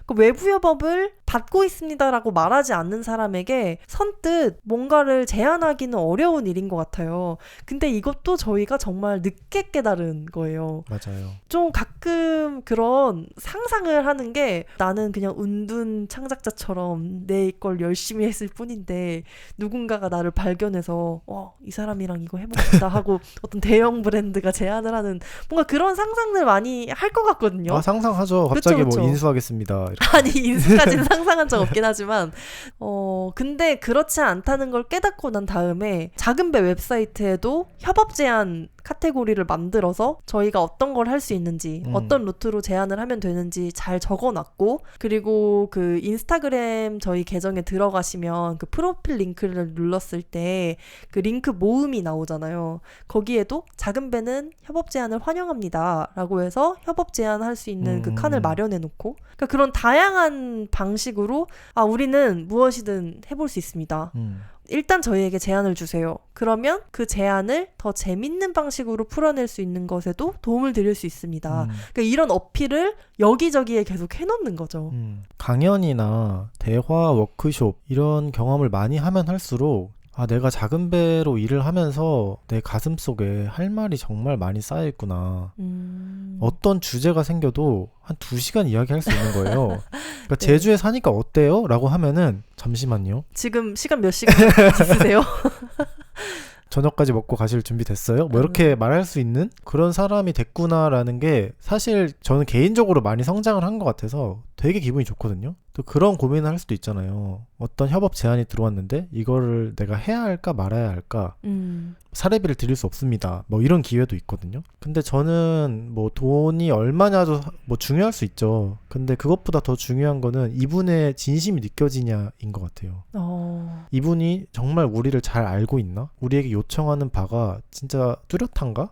그 외부 협업을 받고 있습니다라고 말하지 않는 사람에게 선뜻 뭔가를 제안하기는 어려운 일인 것 같아요. 근데 이것도 저희가 정말 늦게 깨달은 거예요. 맞아요. 좀 가끔 그런 상상을 하는 게 나는 그냥 운둔 창작자처럼 내 걸 열심히 했을 뿐인데 누군가가 나를 발견해서 이 사람이랑 이거 해보고 싶다 하고 어떤 대형 브랜드가 제안을 하는 뭔가 그런 상상들 많이 할 것 같거든요. 상상하죠. 갑자기 그쵸. 뭐 인수하겠습니다. 이렇게. 아니 인수까지는 상상한 적 없긴 하지만 근데 그렇지 않다는 걸 깨닫고 난 다음에 작은 배 웹사이트에도 협업 제안 카테고리를 만들어서 저희가 어떤 걸 할 수 있는지 어떤 루트로 제안을 하면 되는지 잘 적어놨고 그리고 그 인스타그램 저희 계정에 들어가시면 그 프로필 링크를 눌렀을 때 그 링크 모음이 나오잖아요. 거기에도 작은 배는 협업 제안을 환영합니다 라고 해서 협업 제안할 수 있는 그 칸을 마련해 놓고 그러니까 그런 다양한 방식으로 우리는 무엇이든 해볼 수 있습니다. 일단 저희에게 제안을 주세요. 그러면 그 제안을 더 재밌는 방식으로 풀어낼 수 있는 것에도 도움을 드릴 수 있습니다. 그러니까 이런 어필을 여기저기에 계속 해놓는 거죠. 강연이나 대화, 워크숍 이런 경험을 많이 하면 할수록 내가 작은 배로 일을 하면서 내 가슴 속에 할 말이 정말 많이 쌓여있구나. 어떤 주제가 생겨도 한 2시간 이야기할 수 있는 거예요. 그러니까 네. 제주에 사니까 어때요? 라고 하면은 잠시만요. 지금 시간 몇 시간 있으세요? 저녁까지 먹고 가실 준비 됐어요? 뭐 이렇게 말할 수 있는 그런 사람이 됐구나라는 게 사실 저는 개인적으로 많이 성장을 한 것 같아서 되게 기분이 좋거든요. 또 그런 고민을 할 수도 있잖아요. 어떤 협업 제안이 들어왔는데 이거를 내가 해야 할까 말아야 할까 사례비를 드릴 수 없습니다. 뭐 이런 기회도 있거든요. 근데 저는 뭐 돈이 얼마냐도 뭐 중요할 수 있죠. 근데 그것보다 더 중요한 거는 이분의 진심이 느껴지냐인 것 같아요. 이분이 정말 우리를 잘 알고 있나? 우리에게 요청하는 바가 진짜 뚜렷한가?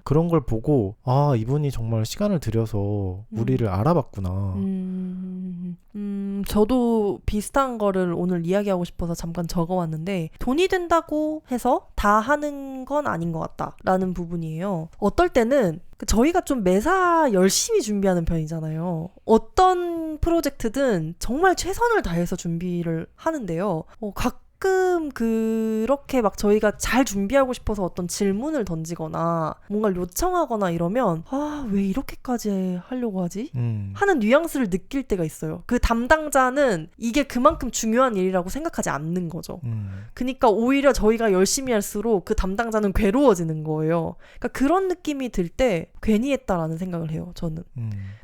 그런 걸 보고 이분이 정말 시간을 들여서 우리를 알아봤구나. 저도 비슷한 거를 오늘 이야기하고 싶어서 잠깐 적어왔는데 돈이 된다고 해서 다 하는 건 아닌 것 같다라는 부분이에요. 어떨 때는 저희가 좀 매사 열심히 준비하는 편이잖아요. 어떤 프로젝트든 정말 최선을 다해서 준비를 하는데요. 가끔 그렇게 막 저희가 잘 준비하고 싶어서 어떤 질문을 던지거나 뭔가를 요청하거나 이러면 왜 이렇게까지 하려고 하지? 하는 뉘앙스를 느낄 때가 있어요. 그 담당자는 이게 그만큼 중요한 일이라고 생각하지 않는 거죠. 그러니까 오히려 저희가 열심히 할수록 그 담당자는 괴로워지는 거예요. 그러니까 그런 느낌이 들 때 괜히 했다라는 생각을 해요, 저는.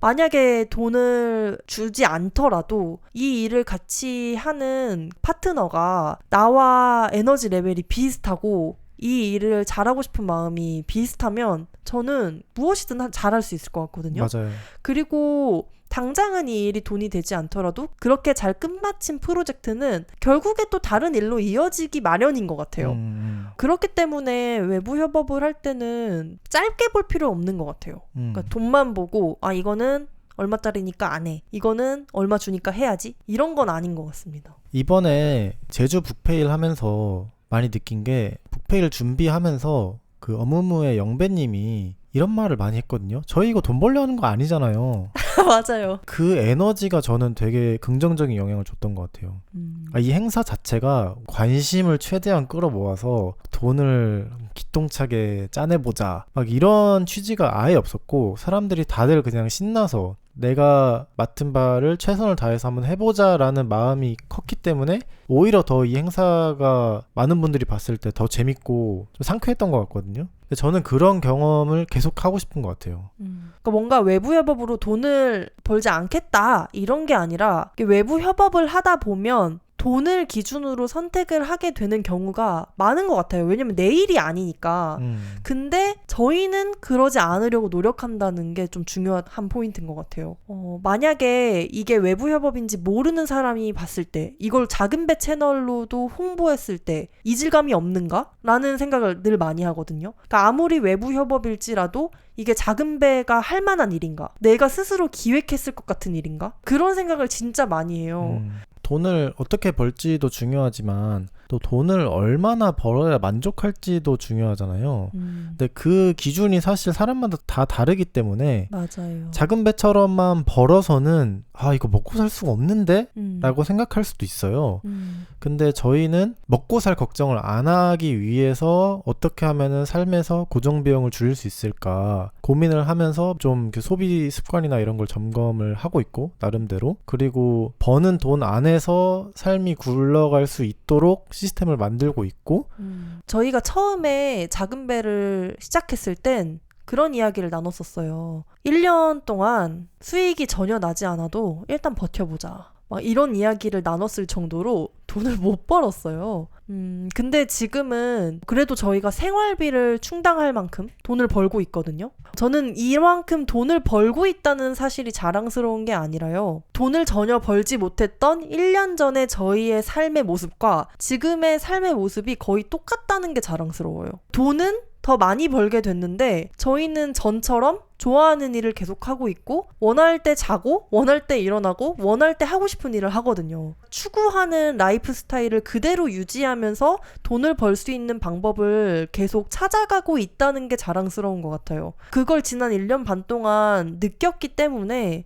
만약에 돈을 주지 않더라도 이 일을 같이 하는 파트너가 나와 에너지 레벨이 비슷하고 이 일을 잘하고 싶은 마음이 비슷하면 저는 무엇이든 잘할 수 있을 것 같거든요. 맞아요. 그리고 당장은 이 일이 돈이 되지 않더라도 그렇게 잘 끝마친 프로젝트는 결국에 또 다른 일로 이어지기 마련인 것 같아요. 그렇기 때문에 외부 협업을 할 때는 짧게 볼 필요 없는 것 같아요. 그러니까 돈만 보고 이거는 얼마짜리니까 안 해. 이거는 얼마 주니까 해야지. 이런 건 아닌 것 같습니다. 이번에 제주 북페일 하면서 많이 느낀 게 북페일 준비하면서 그 어무무의 영배님이 이런 말을 많이 했거든요. 저희 이거 돈 벌려 하는 거 아니잖아요. 맞아요. 그 에너지가 저는 되게 긍정적인 영향을 줬던 것 같아요. 이 행사 자체가 관심을 최대한 끌어모아서 돈을 기똥차게 짜내보자 막 이런 취지가 아예 없었고 사람들이 다들 그냥 신나서 내가 맡은 바를 최선을 다해서 한번 해보자라는 마음이 컸기 때문에 오히려 더 이 행사가 많은 분들이 봤을 때 더 재밌고 좀 상쾌했던 것 같거든요. 저는 그런 경험을 계속 하고 싶은 것 같아요. 그러니까 뭔가 외부 협업으로 돈을 벌지 않겠다 이런 게 아니라 외부 협업을 하다 보면 돈을 기준으로 선택을 하게 되는 경우가 많은 것 같아요. 왜냐면 내 일이 아니니까. 근데 저희는 그러지 않으려고 노력한다는 게 좀 중요한 포인트인 것 같아요. 만약에 이게 외부 협업인지 모르는 사람이 봤을 때 이걸 작은 배 채널로도 홍보했을 때 이질감이 없는가? 라는 생각을 늘 많이 하거든요. 그러니까 아무리 외부 협업일지라도 이게 작은 배가 할 만한 일인가? 내가 스스로 기획했을 것 같은 일인가? 그런 생각을 진짜 많이 해요. 돈을 어떻게 벌지도 중요하지만 또 돈을 얼마나 벌어야 만족할지도 중요하잖아요. 근데 그 기준이 사실 사람마다 다 다르기 때문에 맞아요. 작은 배처럼만 벌어서는 이거 먹고 살 수가 없는데? 라고 생각할 수도 있어요. 근데 저희는 먹고 살 걱정을 안 하기 위해서 어떻게 하면은 삶에서 고정비용을 줄일 수 있을까 고민을 하면서 좀 소비 습관이나 이런 걸 점검을 하고 있고 나름대로 그리고 버는 돈 안에서 삶이 굴러갈 수 있도록 시스템을 만들고 있고 저희가 처음에 작은 배를 시작했을 땐 그런 이야기를 나눴었어요. 1년 동안 수익이 전혀 나지 않아도 일단 버텨보자. 막 이런 이야기를 나눴을 정도로 돈을 못 벌었어요. 근데 지금은 그래도 저희가 생활비를 충당할 만큼 돈을 벌고 있거든요. 저는 이만큼 돈을 벌고 있다는 사실이 자랑스러운 게 아니라요. 돈을 전혀 벌지 못했던 1년 전의 저희의 삶의 모습과 지금의 삶의 모습이 거의 똑같다는 게 자랑스러워요. 돈은 더 많이 벌게 됐는데 저희는 전처럼 좋아하는 일을 계속하고 있고 원할 때 자고 원할 때 일어나고 원할 때 하고 싶은 일을 하거든요. 추구하는 라이프 스타일을 그대로 유지하면서 돈을 벌 수 있는 방법을 계속 찾아가고 있다는 게 자랑스러운 것 같아요. 그걸 지난 1년 반 동안 느꼈기 때문에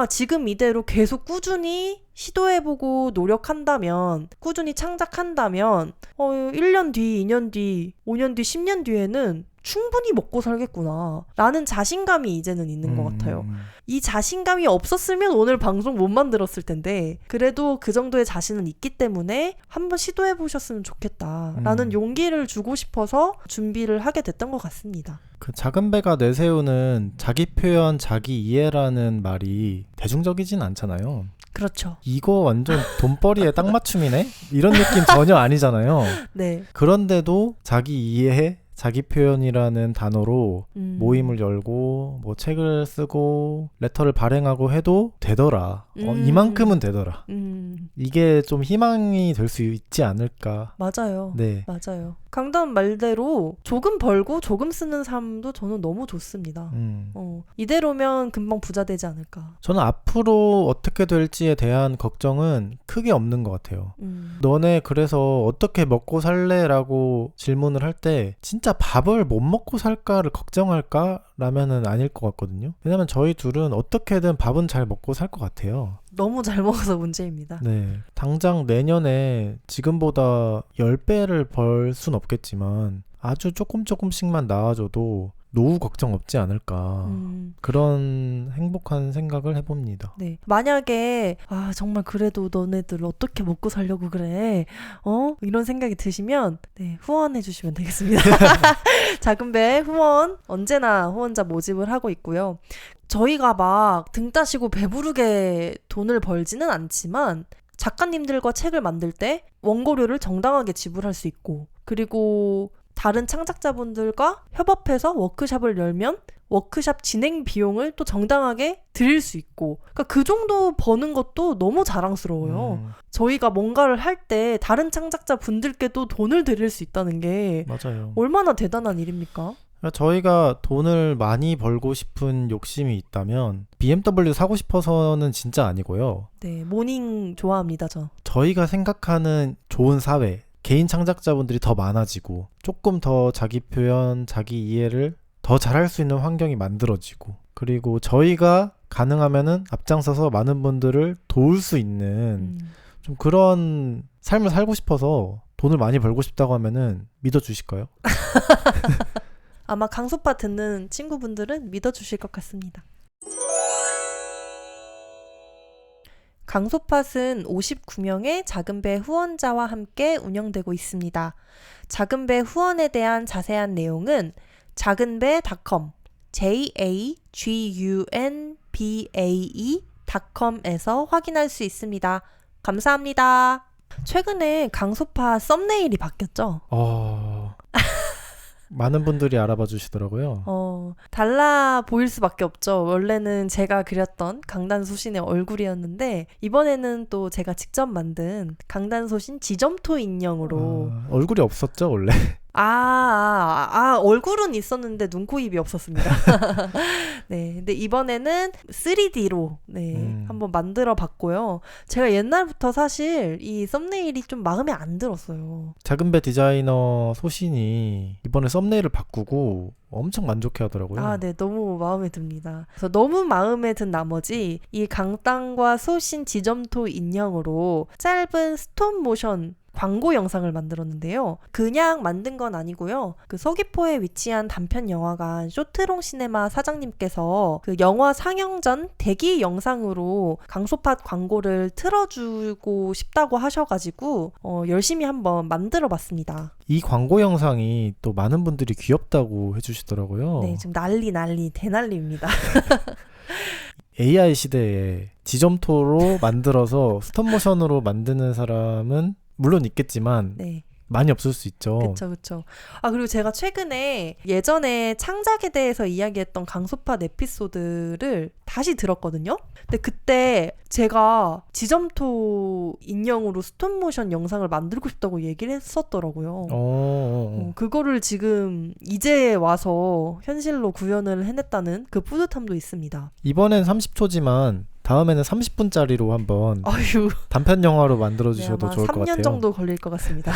지금 이대로 계속 꾸준히 시도해보고 노력한다면, 꾸준히 창작한다면 1년 뒤, 2년 뒤, 5년 뒤, 10년 뒤에는 충분히 먹고 살겠구나 라는 자신감이 이제는 있는 것 같아요. 이 자신감이 없었으면 오늘 방송 못 만들었을 텐데 그래도 그 정도의 자신은 있기 때문에 한번 시도해보셨으면 좋겠다 라는 용기를 주고 싶어서 준비를 하게 됐던 것 같습니다. 그 작은 배가 내세우는 자기 표현, 자기 이해라는 말이 대중적이진 않잖아요. 그렇죠. 이거 완전 돈벌이에 딱 맞춤이네? 이런 느낌 전혀 아니잖아요. 네. 그런데도 자기 이해, 자기 표현이라는 단어로 모임을 열고 뭐 책을 쓰고 레터를 발행하고 해도 되더라. 이만큼은 되더라. 이게 좀 희망이 될 수 있지 않을까. 맞아요. 네. 맞아요. 강단 말대로 조금 벌고 조금 쓰는 삶도 저는 너무 좋습니다. 이대로면 금방 부자 되지 않을까. 저는 앞으로 어떻게 될지에 대한 걱정은 크게 없는 것 같아요. 너네 그래서 어떻게 먹고 살래? 라고 질문을 할 때 진짜 밥을 못 먹고 살까를 걱정할까? 라면은 아닐 것 같거든요. 왜냐면 저희 둘은 어떻게든 밥은 잘 먹고 살 것 같아요. 너무 잘 먹어서 문제입니다. 네. 당장 내년에 지금보다 10배를 벌 순 없겠지만 아주 조금씩만 나아져도 노후 걱정 없지 않을까. 그런 행복한 생각을 해봅니다. 네. 만약에 정말 그래도 너네들 어떻게 먹고 살려고 그래? 이런 생각이 드시면 후원해 주시면 되겠습니다. 작은 배 후원 언제나 후원자 모집을 하고 있고요. 저희가 막 등 따시고 배부르게 돈을 벌지는 않지만 작가님들과 책을 만들 때 원고료를 정당하게 지불할 수 있고 그리고 다른 창작자분들과 협업해서 워크숍을 열면 워크숍 진행 비용을 또 정당하게 드릴 수 있고 그러니까 그 정도 버는 것도 너무 자랑스러워요. 저희가 뭔가를 할 때 다른 창작자분들께도 돈을 드릴 수 있다는 게 맞아요. 얼마나 대단한 일입니까? 저희가 돈을 많이 벌고 싶은 욕심이 있다면 BMW 사고 싶어서는 진짜 아니고요. 네, 모닝 좋아합니다, 저. 저희가 생각하는 좋은 사회, 개인 창작자분들이 더 많아지고 조금 더 자기 표현, 자기 이해를 더 잘할 수 있는 환경이 만들어지고 그리고 저희가 가능하면은 앞장서서 많은 분들을 도울 수 있는 좀 그런 삶을 살고 싶어서 돈을 많이 벌고 싶다고 하면은 믿어주실까요? 아마 강소파 듣는 친구분들은 믿어주실 것 같습니다. 강소팟은 59명의 작은배 후원자와 함께 운영되고 있습니다. 작은배 후원에 대한 자세한 내용은 작은배.com jagunbae.com에서 확인할 수 있습니다. 감사합니다. 최근에 강소파 썸네일이 바뀌었죠? 많은 분들이 알아봐 주시더라고요. 달라 보일 수밖에 없죠. 원래는 제가 그렸던 강단소신의 얼굴이었는데 이번에는 또 제가 직접 만든 강단소신 지점토 인형으로 얼굴이 없었죠 원래? 얼굴은 있었는데 눈, 코, 입이 없었습니다. 네, 근데 이번에는 3D로 한번 만들어 봤고요. 제가 옛날부터 사실 이 썸네일이 좀 마음에 안 들었어요. 작은배 디자이너 소신이 이번에 썸네일을 바꾸고 엄청 만족해 하더라고요. 네, 너무 마음에 듭니다. 그래서 너무 마음에 든 나머지 이 강땅과 소신 지점토 인형으로 짧은 스톱 모션 광고 영상을 만들었는데요. 그냥 만든 건 아니고요. 그 서귀포에 위치한 단편 영화관 쇼트롱 시네마 사장님께서 그 영화 상영 전 대기 영상으로 강소팟 광고를 틀어주고 싶다고 하셔가지고 열심히 한번 만들어 봤습니다. 이 광고 영상이 또 많은 분들이 귀엽다고 해주시더라고요. 네, 지금 난리 대난리입니다. AI 시대에 지점토로 만들어서 스톱모션으로 만드는 사람은 물론 있겠지만 많이 없을 수 있죠. 그쵸. 아, 그리고 제가 최근에 예전에 창작에 대해서 이야기했던 강소팟 에피소드를 다시 들었거든요. 근데 그때 제가 지점토 인형으로 스톱모션 영상을 만들고 싶다고 얘기를 했었더라고요. 그거를 지금 이제 와서 현실로 구현을 해냈다는 그 뿌듯함도 있습니다. 이번엔 30초지만 다음에는 30분짜리로 한번 아유. 단편 영화로 만들어 주셔도 네, 좋을 것 같아요. 3년 정도 걸릴 것 같습니다.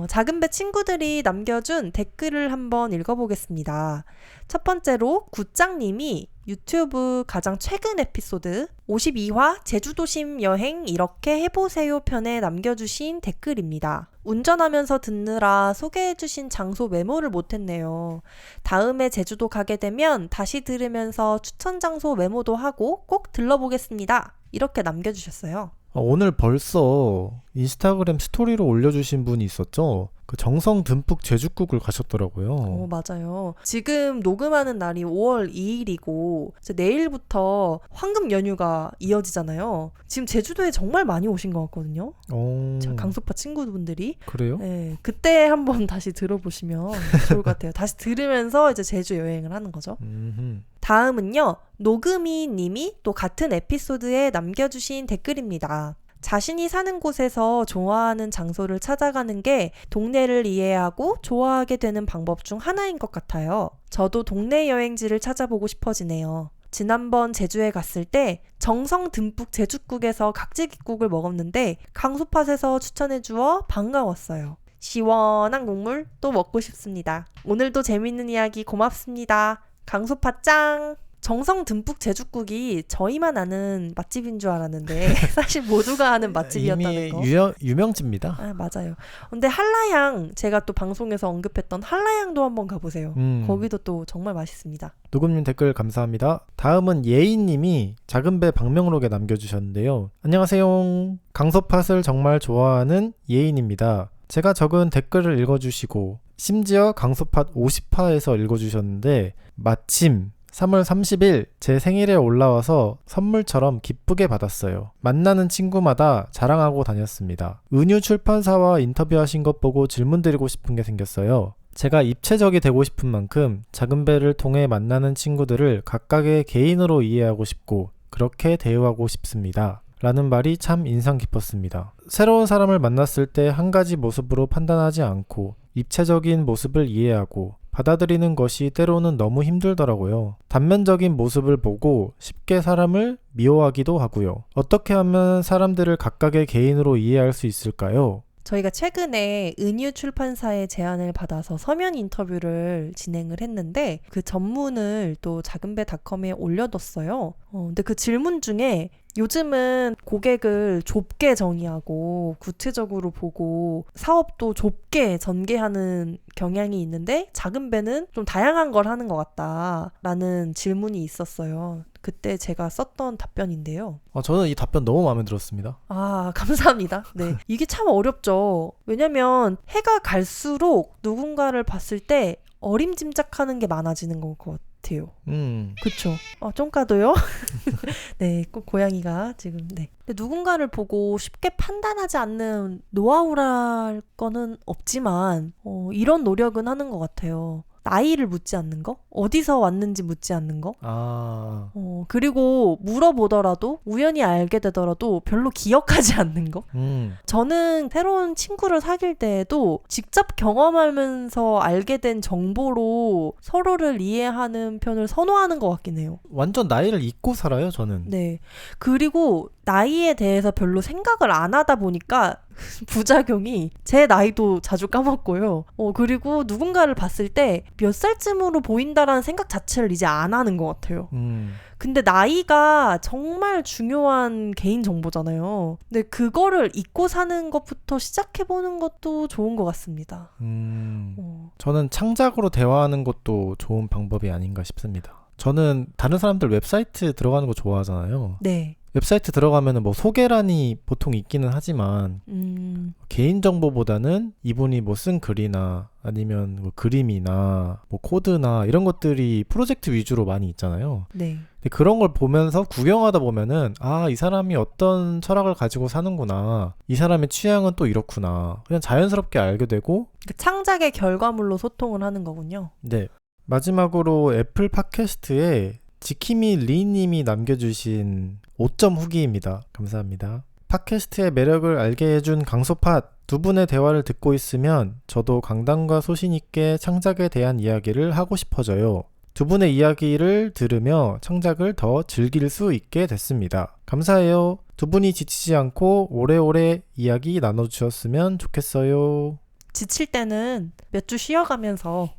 작은 배 친구들이 남겨준 댓글을 한번 읽어보겠습니다. 첫 번째로 굿장님이 유튜브 가장 최근 에피소드 52화 제주도심 여행 이렇게 해보세요 편에 남겨주신 댓글입니다. 운전하면서 듣느라 소개해주신 장소 메모를 못했네요. 다음에 제주도 가게 되면 다시 들으면서 추천 장소 메모도 하고 꼭 들러보겠습니다. 이렇게 남겨주셨어요. 오늘 벌써 인스타그램 스토리로 올려주신 분이 있었죠? 그 정성 듬뿍 제주국을 가셨더라고요. 맞아요. 지금 녹음하는 날이 5월 2일이고 내일부터 황금 연휴가 이어지잖아요. 지금 제주도에 정말 많이 오신 것 같거든요. 강소파 친구분들이. 그래요? 네, 그때 한번 다시 들어보시면 좋을 것 같아요. 다시 들으면서 이제 제주 여행을 하는 거죠. 다음은요. 노금이 님이 또 같은 에피소드에 남겨주신 댓글입니다. 자신이 사는 곳에서 좋아하는 장소를 찾아가는 게 동네를 이해하고 좋아하게 되는 방법 중 하나인 것 같아요. 저도 동네 여행지를 찾아보고 싶어지네요. 지난번 제주에 갔을 때 정성 듬뿍 제주국에서 각지기국을 먹었는데 강소팟에서 추천해주어 반가웠어요. 시원한 국물 또 먹고 싶습니다. 오늘도 재밌는 이야기 고맙습니다. 강소팟 짱! 정성 듬뿍 제주국이 저희만 아는 맛집인 줄 알았는데 사실 모두가 아는 맛집이었다는 거. 이미 유명지입니다. 아, 맞아요. 근데 한라양, 제가 또 방송에서 언급했던 한라양도 한번 가보세요. 거기도 또 정말 맛있습니다. 노금님 댓글 감사합니다. 다음은 예인님이 작은 배 방명록에 남겨주셨는데요. 안녕하세요. 강소팟을 정말 좋아하는 예인입니다. 제가 적은 댓글을 읽어주시고 심지어 강소팟 50화에서 읽어주셨는데 마침 3월 30일 제 생일에 올라와서 선물처럼 기쁘게 받았어요. 만나는 친구마다 자랑하고 다녔습니다. 은유 출판사와 인터뷰하신 것 보고 질문드리고 싶은 게 생겼어요. 제가 입체적이 되고 싶은 만큼 작은 배를 통해 만나는 친구들을 각각의 개인으로 이해하고 싶고 그렇게 대우하고 싶습니다. 라는 말이 참 인상 깊었습니다. 새로운 사람을 만났을 때 한 가지 모습으로 판단하지 않고 입체적인 모습을 이해하고 받아들이는 것이 때로는 너무 힘들더라고요. 단면적인 모습을 보고 쉽게 사람을 미워하기도 하고요. 어떻게 하면 사람들을 각각의 개인으로 이해할 수 있을까요? 저희가 최근에 은유 출판사의 제안을 받아서 서면 인터뷰를 진행을 했는데 그 전문을 또 작은배닷컴에 올려뒀어요. 근데 그 질문 중에 요즘은 고객을 좁게 정의하고 구체적으로 보고 사업도 좁게 전개하는 경향이 있는데 작은 배는 좀 다양한 걸 하는 것 같다라는 질문이 있었어요. 그때 제가 썼던 답변인데요. 저는 이 답변 너무 마음에 들었습니다. 아, 감사합니다. 네. 이게 참 어렵죠. 왜냐면 해가 갈수록 누군가를 봤을 때 어림짐작하는 게 많아지는 것 같아요. 그쵸. 쫑까도요? 네, 꼭 고양이가 지금, 네. 근데 누군가를 보고 쉽게 판단하지 않는 노하우랄 거는 없지만, 이런 노력은 하는 것 같아요. 나이를 묻지 않는 거? 어디서 왔는지 묻지 않는 거? 그리고 물어보더라도 우연히 알게 되더라도 별로 기억하지 않는 거? 저는 새로운 친구를 사귈 때에도 직접 경험하면서 알게 된 정보로 서로를 이해하는 편을 선호하는 것 같긴 해요. 완전 나이를 잊고 살아요, 저는. 네. 그리고 나이에 대해서 별로 생각을 안 하다 보니까 부작용이 제 나이도 자주 까먹고요. 그리고 누군가를 봤을 때 몇 살쯤으로 보인다라는 생각 자체를 이제 안 하는 것 같아요. 근데 나이가 정말 중요한 개인 정보잖아요. 근데 그거를 잊고 사는 것부터 시작해보는 것도 좋은 것 같습니다. 저는 창작으로 대화하는 것도 좋은 방법이 아닌가 싶습니다. 저는 다른 사람들 웹사이트 들어가는 거 좋아하잖아요. 네. 웹사이트 들어가면은 뭐 소개란이 보통 있기는 하지만 개인정보보다는 이분이 뭐 쓴 글이나 아니면 뭐 그림이나 뭐 코드나 이런 것들이 프로젝트 위주로 많이 있잖아요. 네. 근데 그런 걸 보면서 구경하다 보면은 아, 이 사람이 어떤 철학을 가지고 사는구나. 이 사람의 취향은 또 이렇구나. 그냥 자연스럽게 알게 되고 그 창작의 결과물로 소통을 하는 거군요. 네. 마지막으로 애플 팟캐스트에 지키미 리님이 남겨주신 5점 후기입니다. 감사합니다. 팟캐스트의 매력을 알게 해준 강소팟 두 분의 대화를 듣고 있으면 저도 강단과 소신 있게 창작에 대한 이야기를 하고 싶어져요. 두 분의 이야기를 들으며 창작을 더 즐길 수 있게 됐습니다. 감사해요. 두 분이 지치지 않고 오래오래 이야기 나눠주셨으면 좋겠어요. 지칠 때는 몇 주 쉬어가면서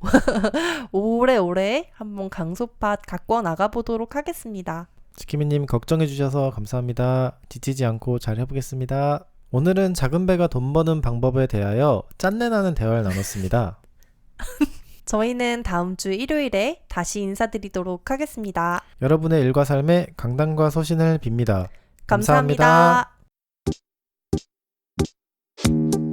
오래오래 한번 강소팟 갖고 나가보도록 하겠습니다. 지키미님 걱정해주셔서 감사합니다. 지치지 않고 잘 해보겠습니다. 오늘은 작은 배가 돈 버는 방법에 대하여 짠내나는 대화를 나눴습니다. 저희는 다음 주 일요일에 다시 인사드리도록 하겠습니다. 여러분의 일과 삶에 강단과 소신을 빕니다. 감사합니다. 감사합니다.